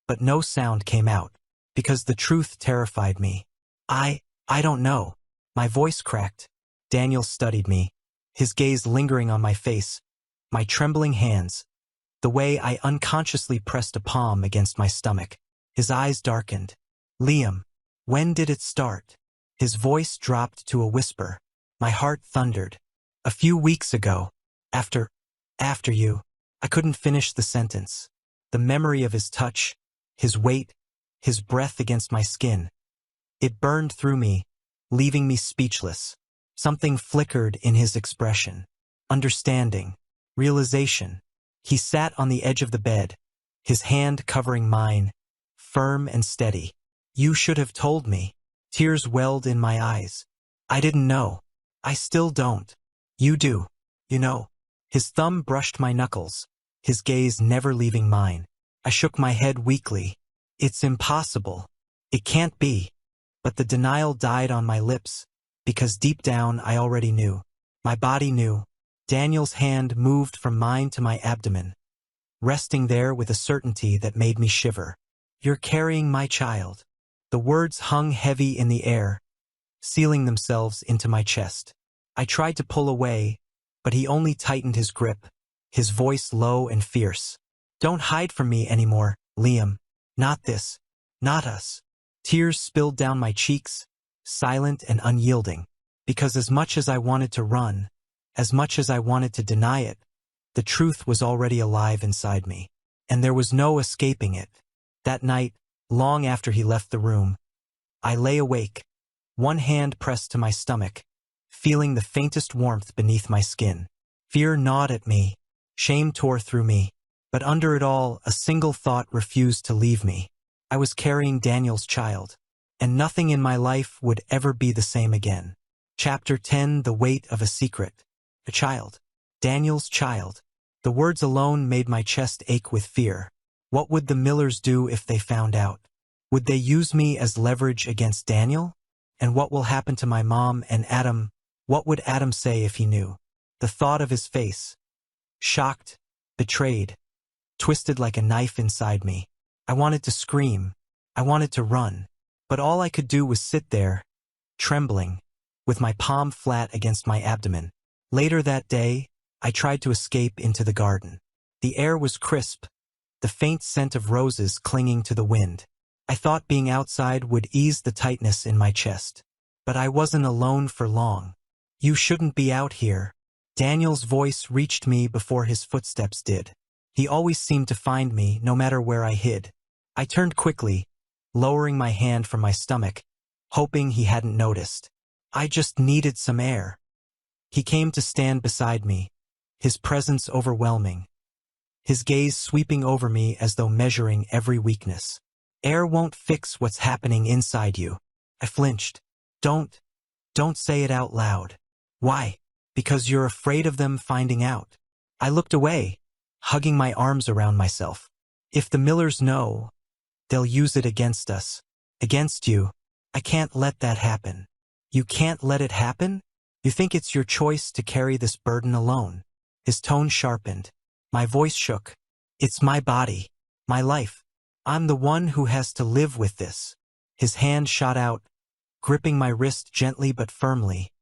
but no sound came out, because the truth terrified me. I don't know. My voice cracked. Daniel studied me, his gaze lingering on my face, my trembling hands, the way I unconsciously pressed a palm against my stomach. His eyes darkened. Liam, when did it start? His voice dropped to a whisper. My heart thundered. A few weeks ago. After you. I couldn't finish the sentence. The memory of his touch, his weight, his breath against my skin. It burned through me, leaving me speechless. Something flickered in his expression. Understanding. Realization. He sat on the edge of the bed, his hand covering mine, firm and steady. You should have told me. Tears welled in my eyes. I didn't know. I still don't. You do. You know. His thumb brushed my knuckles, his gaze never leaving mine. I shook my head weakly. It's impossible. It can't be. But the denial died on my lips, because deep down I already knew. My body knew. Daniel's hand moved from mine to my abdomen, resting there with a certainty that made me shiver. You're carrying my child. The words hung heavy in the air, sealing themselves into my chest. I tried to pull away, but he only tightened his grip, his voice low and fierce. Don't hide from me anymore, Liam. Not this. Not us. Tears spilled down my cheeks, silent and unyielding, because as much as I wanted to run, as much as I wanted to deny it, the truth was already alive inside me, and there was no escaping it. That night, long after he left the room, I lay awake, one hand pressed to my stomach, feeling the faintest warmth beneath my skin. Fear gnawed at me, shame tore through me, but under it all, a single thought refused to leave me. I was carrying Daniel's child, and nothing in my life would ever be the same again. Chapter 10: The Weight of a Secret. A child. Daniel's child. The words alone made my chest ache with fear. What would the Millers do if they found out? Would they use me as leverage against Daniel? And what will happen to my mom and Adam? What would Adam say if he knew? The thought of his face, shocked, betrayed, twisted like a knife inside me. I wanted to scream. I wanted to run. But all I could do was sit there, trembling, with my palm flat against my abdomen. Later that day, I tried to escape into the garden. The air was crisp, the faint scent of roses clinging to the wind. I thought being outside would ease the tightness in my chest. But I wasn't alone for long. You shouldn't be out here. Daniel's voice reached me before his footsteps did. He always seemed to find me, no matter where I hid. I turned quickly, lowering my hand from my stomach, hoping he hadn't noticed. I just needed some air. He came to stand beside me, his presence overwhelming, his gaze sweeping over me as though measuring every weakness. Air won't fix what's happening inside you. I flinched. Don't say it out loud. Why? Because you're afraid of them finding out. I looked away, hugging my arms around myself. If the Millers know, they'll use it against us. Against you. I can't let that happen. You can't let it happen? You think it's your choice to carry this burden alone? His tone sharpened. My voice shook. It's my body. My life. I'm the one who has to live with this. His hand shot out, gripping my wrist gently but firmly,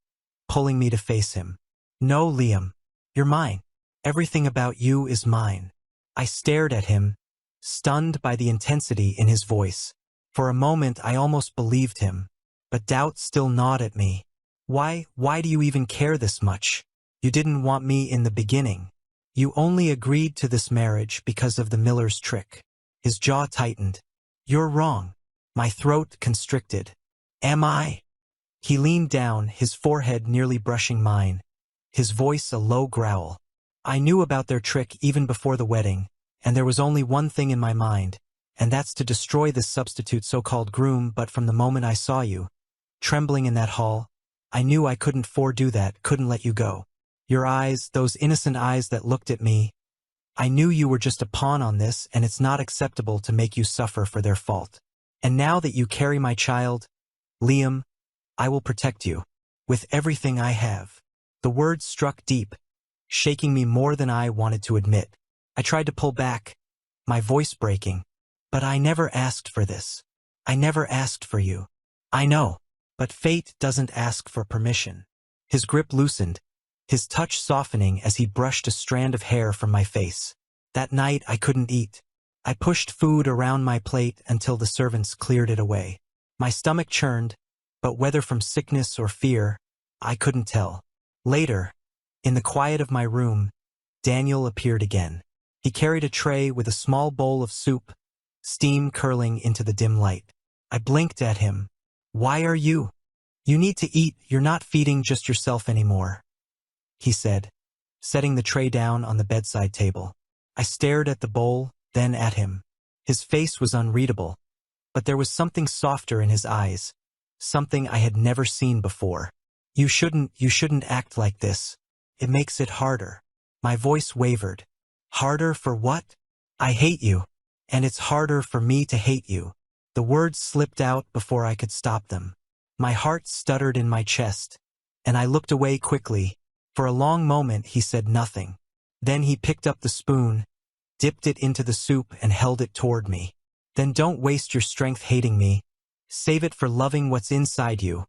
pulling me to face him. No, Liam. You're mine. Everything about you is mine. I stared at him, stunned by the intensity in his voice. For a moment I almost believed him, but doubt still gnawed at me. Why do you even care this much? You didn't want me in the beginning. You only agreed to this marriage because of the Miller's trick. His jaw tightened. You're wrong. My throat constricted. Am I? He leaned down, his forehead nearly brushing mine, his voice a low growl. I knew about their trick even before the wedding, and there was only one thing in my mind, and that's to destroy this substitute so-called groom. But from the moment I saw you, trembling in that hall, I knew I couldn't fordo that, couldn't let you go. Your eyes, those innocent eyes that looked at me, I knew you were just a pawn on this, and it's not acceptable to make you suffer for their fault. And now that you carry my child, Liam, I will protect you, with everything I have. The words struck deep, shaking me more than I wanted to admit. I tried to pull back, my voice breaking. But I never asked for this. I never asked for you. I know. But fate doesn't ask for permission. His grip loosened, his touch softening as he brushed a strand of hair from my face. That night I couldn't eat. I pushed food around my plate until the servants cleared it away. My stomach churned, but whether from sickness or fear, I couldn't tell. Later, in the quiet of my room, Daniel appeared again. He carried a tray with a small bowl of soup, steam curling into the dim light. I blinked at him. "Why are you? You need to eat, you're not feeding just yourself anymore," he said, setting the tray down on the bedside table. I stared at the bowl, then at him. His face was unreadable, but there was something softer in his eyes, something I had never seen before. You shouldn't act like this. It makes it harder." My voice wavered. "Harder for what? I hate you, and it's harder for me to hate you." The words slipped out before I could stop them. My heart stuttered in my chest, and I looked away quickly. For a long moment he said nothing. Then he picked up the spoon, dipped it into the soup and held it toward me. "Then don't waste your strength hating me. Save it for loving what's inside you,"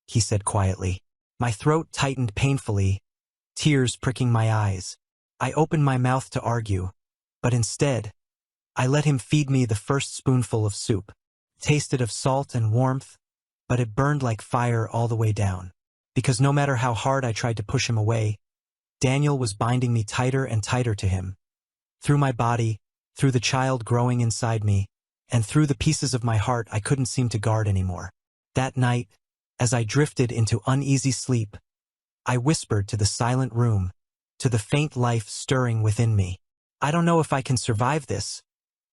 he said quietly. My throat tightened painfully, tears pricking my eyes. I opened my mouth to argue, but instead, I let him feed me the first spoonful of soup. It tasted of salt and warmth, but it burned like fire all the way down. Because no matter how hard I tried to push him away, Daniel was binding me tighter and tighter to him. Through my body, through the child growing inside me, and through the pieces of my heart I couldn't seem to guard anymore. That night, as I drifted into uneasy sleep, I whispered to the silent room, to the faint life stirring within me. "I don't know if I can survive this,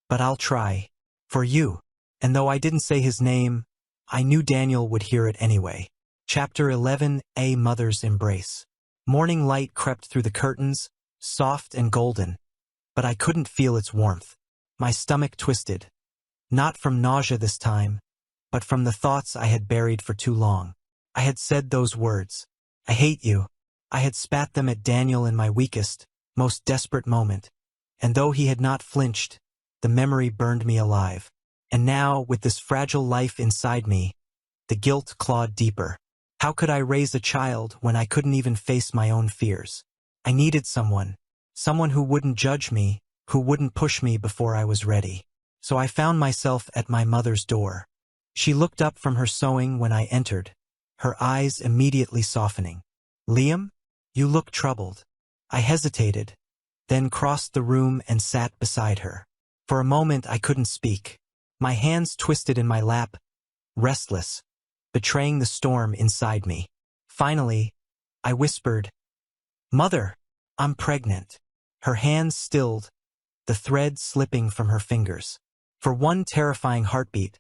but I'll try. For you." And though I didn't say his name, I knew Daniel would hear it anyway. Chapter 11: A Mother's Embrace. Morning light crept through the curtains, soft and golden, but I couldn't feel its warmth. My stomach twisted. Not from nausea this time, but from the thoughts I had buried for too long. I had said those words. "I hate you." I had spat them at Daniel in my weakest, most desperate moment, and though he had not flinched, the memory burned me alive. And now, with this fragile life inside me, the guilt clawed deeper. How could I raise a child when I couldn't even face my own fears? I needed someone who wouldn't judge me, who wouldn't push me before I was ready. So I found myself at my mother's door. She looked up from her sewing when I entered, her eyes immediately softening. "Liam, you look troubled." I hesitated, then crossed the room and sat beside her. For a moment I couldn't speak. My hands twisted in my lap, restless, betraying the storm inside me. Finally, I whispered, "Mother, I'm pregnant." Her hands stilled, the thread slipping from her fingers. For one terrifying heartbeat,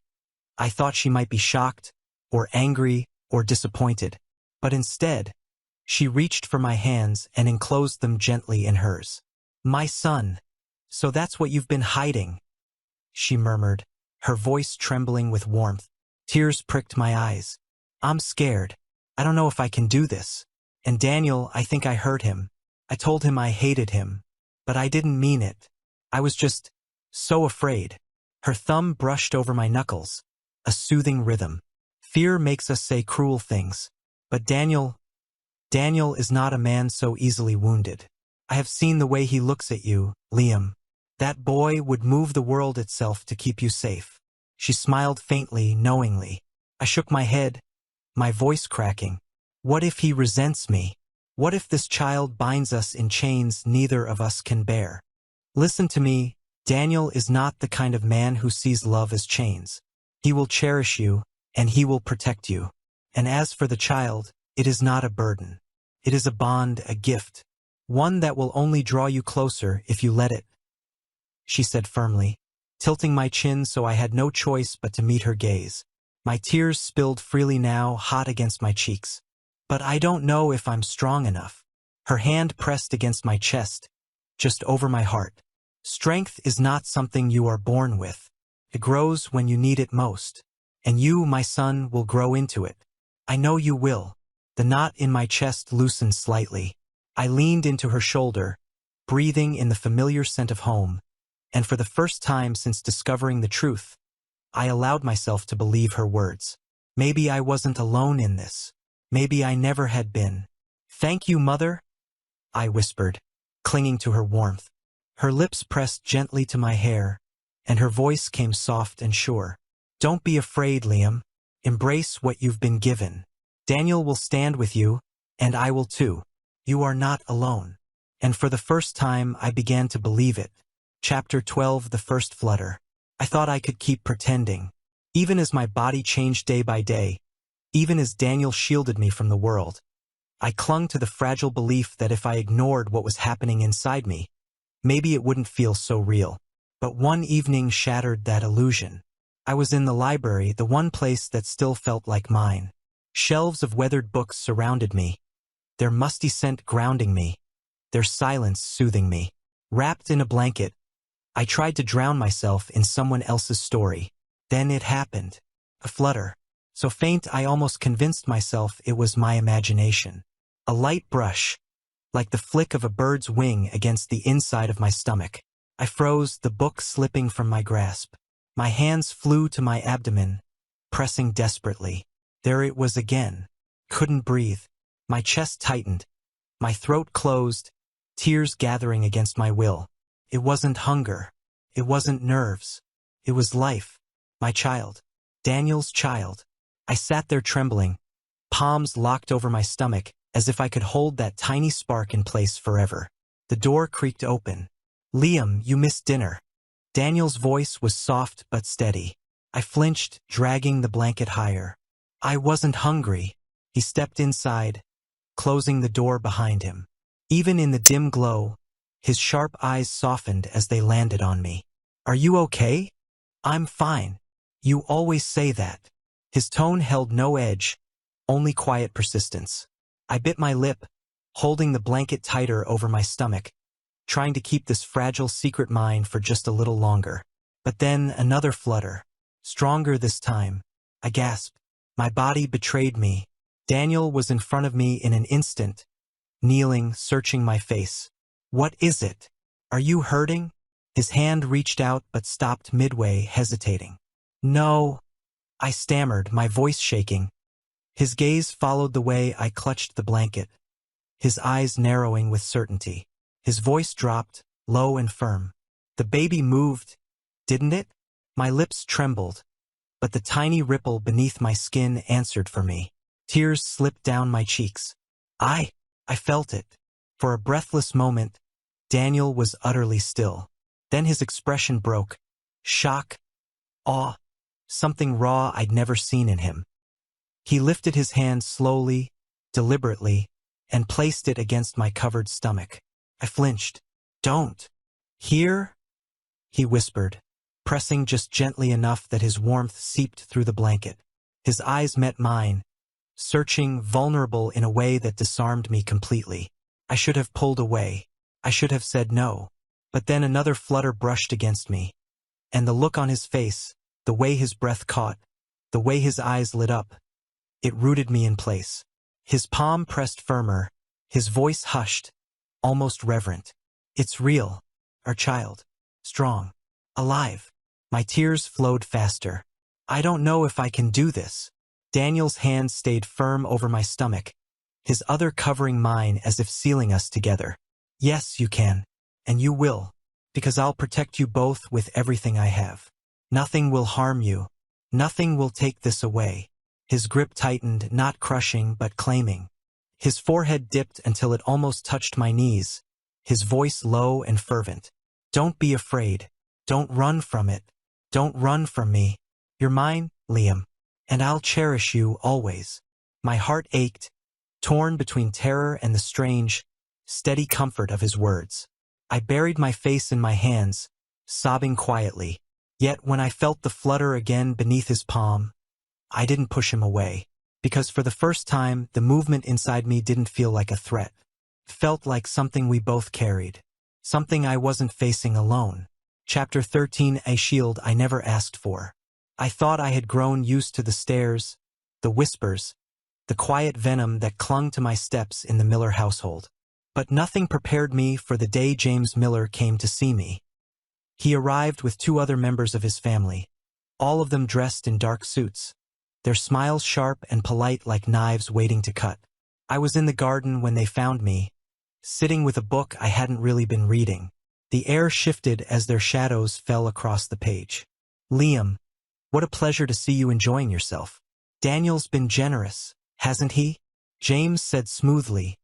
I thought she might be shocked, or angry, or disappointed. But instead, she reached for my hands and enclosed them gently in hers. "My son, so that's what you've been hiding," she murmured, her voice trembling with warmth. Tears pricked my eyes. "I'm scared. I don't know if I can do this." And Daniel, I think I hurt him. I told him I hated him, but I didn't mean it. I was just so afraid. Her thumb brushed over my knuckles, a soothing rhythm. Fear makes us say cruel things, but Daniel is not a man so easily wounded. I have seen the way he looks at you, Liam. That boy would move the world itself to keep you safe. She smiled faintly, knowingly. I shook my head, my voice cracking. What if he resents me? What if this child binds us in chains neither of us can bear? Listen to me, Daniel is not the kind of man who sees love as chains. He will cherish you, and he will protect you. And as for the child, it is not a burden. It is a bond, a gift, one that will only draw you closer if you let it, she said firmly, tilting my chin so I had no choice but to meet her gaze. My tears spilled freely now, hot against my cheeks. But I don't know if I'm strong enough. Her hand pressed against my chest, just over my heart. Strength is not something you are born with. It grows when you need it most. And you, my son, will grow into it. I know you will. The knot in my chest loosened slightly. I leaned into her shoulder, breathing in the familiar scent of home, and for the first time since discovering the truth, I allowed myself to believe her words. Maybe I wasn't alone in this. Maybe I never had been. "Thank you, Mother," I whispered, clinging to her warmth. Her lips pressed gently to my hair, and her voice came soft and sure. "Don't be afraid, Liam. Embrace what you've been given. Daniel will stand with you, and I will too. You are not alone." And for the first time, I began to believe it. Chapter 12, The First Flutter. I thought I could keep pretending. Even as my body changed day by day, even as Daniel shielded me from the world, I clung to the fragile belief that if I ignored what was happening inside me, maybe it wouldn't feel so real. But one evening shattered that illusion. I was in the library, the one place that still felt like mine. Shelves of weathered books surrounded me, their musty scent grounding me, their silence soothing me. Wrapped in a blanket, I tried to drown myself in someone else's story. Then it happened. A flutter. So faint I almost convinced myself it was my imagination. A light brush, like the flick of a bird's wing against the inside of my stomach. I froze, the book slipping from my grasp. My hands flew to my abdomen, pressing desperately. There it was again. Couldn't breathe. My chest tightened. My throat closed, tears gathering against my will. It wasn't hunger. It wasn't nerves. It was life. My child. Daniel's child. I sat there trembling, palms locked over my stomach, as if I could hold that tiny spark in place forever. The door creaked open. "Liam, you missed dinner." Daniel's voice was soft but steady. I flinched, dragging the blanket higher. I wasn't hungry. He stepped inside, closing the door behind him. Even in the dim glow, his sharp eyes softened as they landed on me. "Are you okay?" "I'm fine. You always say that." His tone held no edge, only quiet persistence. I bit my lip, holding the blanket tighter over my stomach, trying to keep this fragile secret mine for just a little longer. But then another flutter. Stronger this time. I gasped. My body betrayed me. Daniel was in front of me in an instant, kneeling, searching my face. "What is it? Are you hurting?" His hand reached out but stopped midway, hesitating. "No," I stammered, my voice shaking. His gaze followed the way I clutched the blanket, his eyes narrowing with certainty. His voice dropped, low and firm. "The baby moved, didn't it?" My lips trembled, but the tiny ripple beneath my skin answered for me. Tears slipped down my cheeks. I felt it. For a breathless moment, Daniel was utterly still. Then his expression broke. Shock, awe, something raw I'd never seen in him. He lifted his hand slowly, deliberately, and placed it against my covered stomach. I flinched. "Don't." "Here?" he whispered, pressing just gently enough that his warmth seeped through the blanket. His eyes met mine, searching, vulnerable in a way that disarmed me completely. I should have pulled away. I should have said no. But then another flutter brushed against me, and the look on his face, the way his breath caught, the way his eyes lit up, it rooted me in place. His palm pressed firmer, his voice hushed, almost reverent. "It's real. Our child. Strong. Alive." My tears flowed faster. "I don't know if I can do this." Daniel's hand stayed firm over my stomach, his other covering mine as if sealing us together. "Yes, you can. And you will. Because I'll protect you both with everything I have. Nothing will harm you. Nothing will take this away." His grip tightened, not crushing but claiming. His forehead dipped until it almost touched my knees, his voice low and fervent. "Don't be afraid. Don't run from it. Don't run from me. You're mine, Liam. And I'll cherish you always." My heart ached, torn between terror and the strange, steady comfort of his words. I buried my face in my hands, sobbing quietly. Yet when I felt the flutter again beneath his palm, I didn't push him away. Because for the first time, the movement inside me didn't feel like a threat. It felt like something we both carried. Something I wasn't facing alone. Chapter 13, A Shield I Never Asked For. I thought I had grown used to the stares, the whispers, the quiet venom that clung to my steps in the Miller household. But nothing prepared me for the day James Miller came to see me. He arrived with 2 other members of his family, all of them dressed in dark suits, their smiles sharp and polite like knives waiting to cut. I was in the garden when they found me, sitting with a book I hadn't really been reading. The air shifted as their shadows fell across the page. Liam, what a pleasure to see you enjoying yourself. Daniel's been generous, hasn't he? James said smoothly,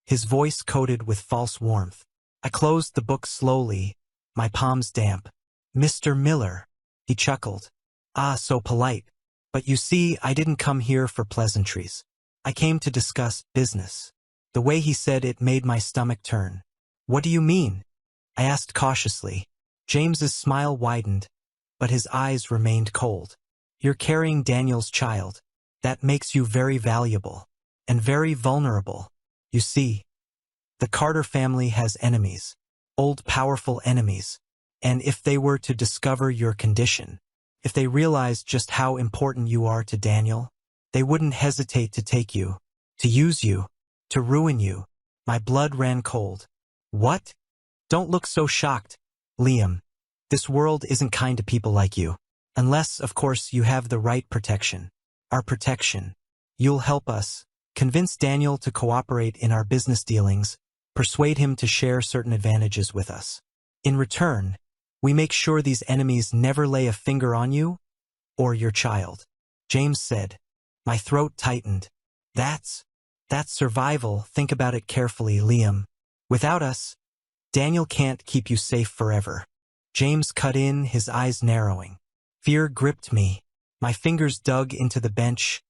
his voice coated with false warmth. I closed the book slowly, my palms damp. Mr. Miller, he chuckled. Ah, so polite. But you see, I didn't come here for pleasantries. I came to discuss business. The way he said it made my stomach turn. What do you mean? I asked cautiously. James's smile widened, but his eyes remained cold. You're carrying Daniel's child. That makes you very valuable. And very vulnerable. You see, the Carter family has enemies. Old powerful enemies. And if they were to discover your condition, if they realized just how important you are to Daniel, they wouldn't hesitate to take you, to use you, to ruin you. My blood ran cold. What? Don't look so shocked, Liam. This world isn't kind to people like you. Unless, of course, you have the right protection. Our protection. You'll help us. Convince Daniel to cooperate in our business dealings. Persuade him to share certain advantages with us. In return, we make sure these enemies never lay a finger on you or your child. James said. My throat tightened. That's survival. Think about it carefully, Liam. Without us, Daniel can't keep you safe forever. James cut in, his eyes narrowing. Fear gripped me. My fingers dug into the bench,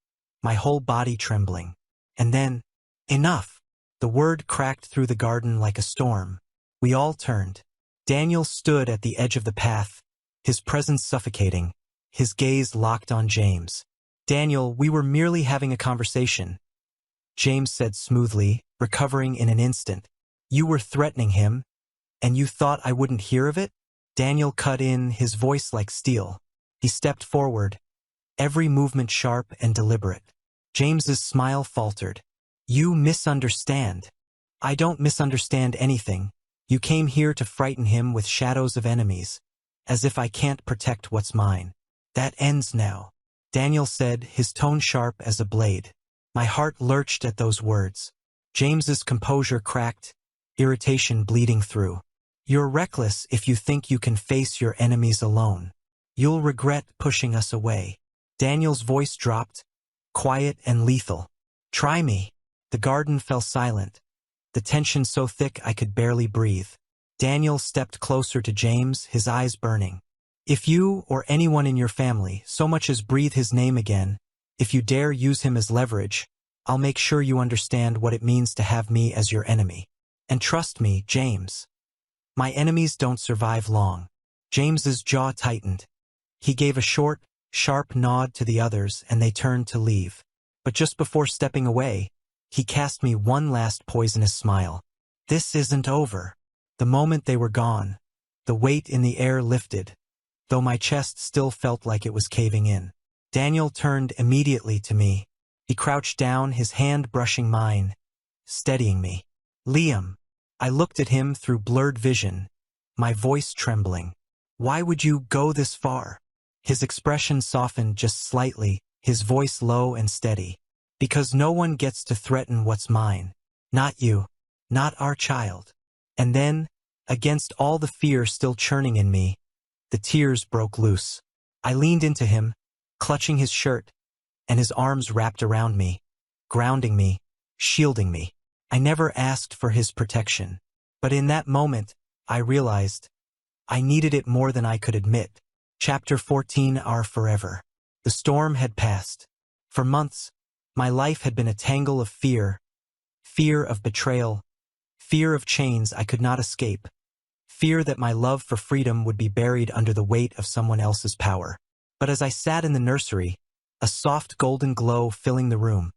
my whole body trembling. And then, enough. The word cracked through the garden like a storm. We all turned. Daniel stood at the edge of the path, his presence suffocating, his gaze locked on James. Daniel, we were merely having a conversation, James said smoothly, recovering in an instant. You were threatening him, and you thought I wouldn't hear of it? Daniel cut in, his voice like steel. He stepped forward, every movement sharp and deliberate. James's smile faltered. You misunderstand. I don't misunderstand anything. You came here to frighten him with shadows of enemies, as if I can't protect what's mine. That ends now, Daniel said, his tone sharp as a blade. My heart lurched at those words. James's composure cracked, irritation bleeding through. You're reckless if you think you can face your enemies alone. You'll regret pushing us away. Daniel's voice dropped, quiet and lethal. Try me. The garden fell silent, the tension so thick I could barely breathe. Daniel stepped closer to James, his eyes burning. If you or anyone in your family so much as breathe his name again, if you dare use him as leverage, I'll make sure you understand what it means to have me as your enemy. And trust me, James. My enemies don't survive long. James's jaw tightened. He gave a short, sharp nod to the others and they turned to leave. But just before stepping away, he cast me one last poisonous smile. This isn't over. The moment they were gone, the weight in the air lifted, though my chest still felt like it was caving in. Daniel turned immediately to me. He crouched down, his hand brushing mine, steadying me. Liam. I looked at him through blurred vision, my voice trembling. Why would you go this far? His expression softened just slightly, his voice low and steady. Because no one gets to threaten what's mine. Not you. Not our child. And then, against all the fear still churning in me, the tears broke loose. I leaned into him, clutching his shirt, and his arms wrapped around me, grounding me, shielding me. I never asked for his protection. But in that moment, I realized I needed it more than I could admit. Chapter 14. Our forever. The storm had passed. For months, my life had been a tangle of fear of betrayal, fear of chains I could not escape, fear that my love for freedom would be buried under the weight of someone else's power. But as I sat in the nursery, a soft golden glow filling the room,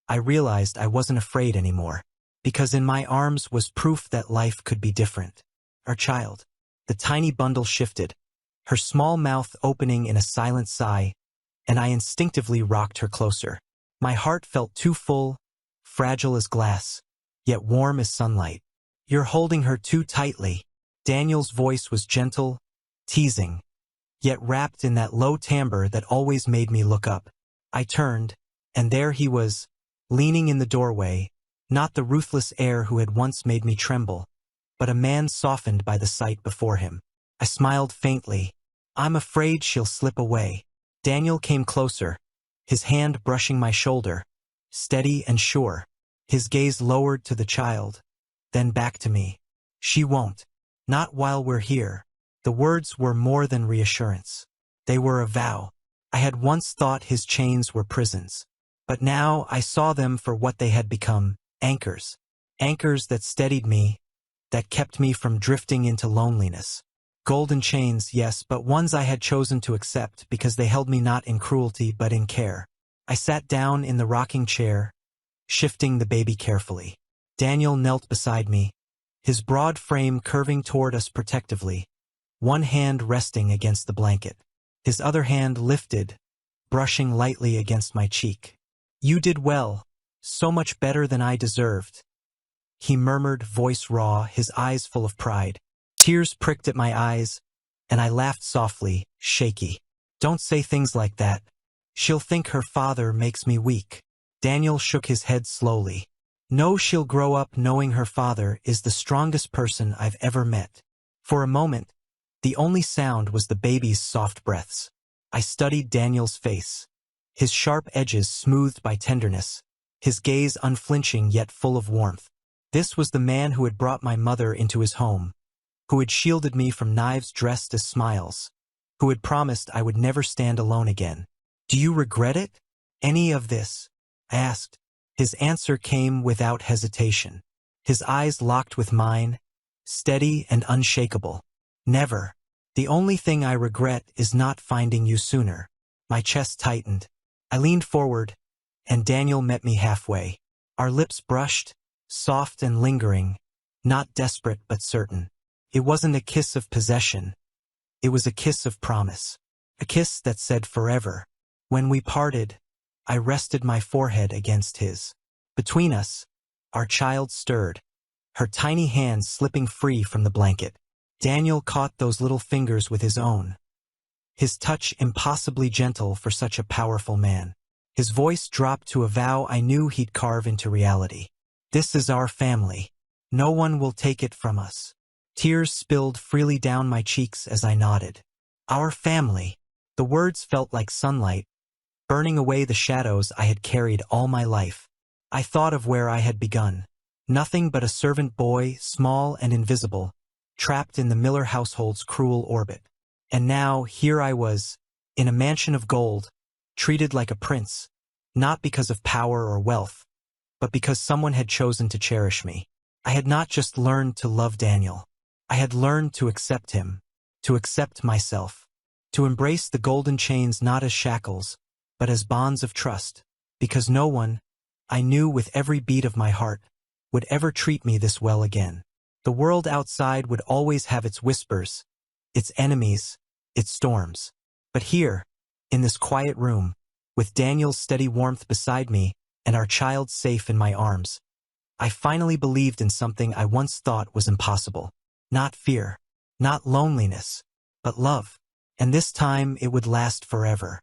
I realized I wasn't afraid anymore, because in my arms was proof that life could be different. Our child. The tiny bundle shifted, her small mouth opening in a silent sigh, and I instinctively rocked her closer. My heart felt too full, fragile as glass, yet warm as sunlight. You're holding her too tightly. Daniel's voice was gentle, teasing, yet wrapped in that low timbre that always made me look up. I turned, and there he was, leaning in the doorway, not the ruthless heir who had once made me tremble, but a man softened by the sight before him. I smiled faintly. I'm afraid she'll slip away. Daniel came closer, his hand brushing my shoulder, steady and sure. His gaze lowered to the child, then back to me. She won't. Not while we're here. The words were more than reassurance. They were a vow. I had once thought his chains were prisons, but now I saw them for what they had become, anchors. Anchors that steadied me, that kept me from drifting into loneliness. Golden chains, yes, but ones I had chosen to accept because they held me not in cruelty but in care. I sat down in the rocking chair, shifting the baby carefully. Daniel knelt beside me, his broad frame curving toward us protectively, one hand resting against the blanket, his other hand lifted, brushing lightly against my cheek. You did well, so much better than I deserved. He murmured, voice raw, his eyes full of pride. Tears pricked at my eyes, and I laughed softly, shaky. Don't say things like that. She'll think her father makes me weak. Daniel shook his head slowly. No, she'll grow up knowing her father is the strongest person I've ever met. For a moment, the only sound was the baby's soft breaths. I studied Daniel's face, his sharp edges smoothed by tenderness, his gaze unflinching yet full of warmth. This was the man who had brought my mother into his home, who had shielded me from knives dressed as smiles, who had promised I would never stand alone again. Do you regret it? Any of this? I asked. His answer came without hesitation. His eyes locked with mine, steady and unshakable. Never. The only thing I regret is not finding you sooner. My chest tightened. I leaned forward, and Daniel met me halfway. Our lips brushed, soft and lingering, not desperate but certain. It wasn't a kiss of possession. It was a kiss of promise. A kiss that said forever. When we parted, I rested my forehead against his. Between us, our child stirred, her tiny hands slipping free from the blanket. Daniel caught those little fingers with his own, his touch impossibly gentle for such a powerful man. His voice dropped to a vow I knew he'd carve into reality. This is our family. No one will take it from us. Tears spilled freely down my cheeks as I nodded. Our family. The words felt like sunlight, burning away the shadows I had carried all my life. I thought of where I had begun. Nothing but a servant boy, small and invisible, trapped in the Miller household's cruel orbit. And now, here I was, in a mansion of gold, treated like a prince, not because of power or wealth, but because someone had chosen to cherish me. I had not just learned to love Daniel. I had learned to accept him, to accept myself, to embrace the golden chains not as shackles, but as bonds of trust, because no one, I knew with every beat of my heart, would ever treat me this well again. The world outside would always have its whispers, its enemies, its storms. But here, in this quiet room, with Daniel's steady warmth beside me and our child safe in my arms, I finally believed in something I once thought was impossible. Not fear, not loneliness, but love. And this time it would last forever.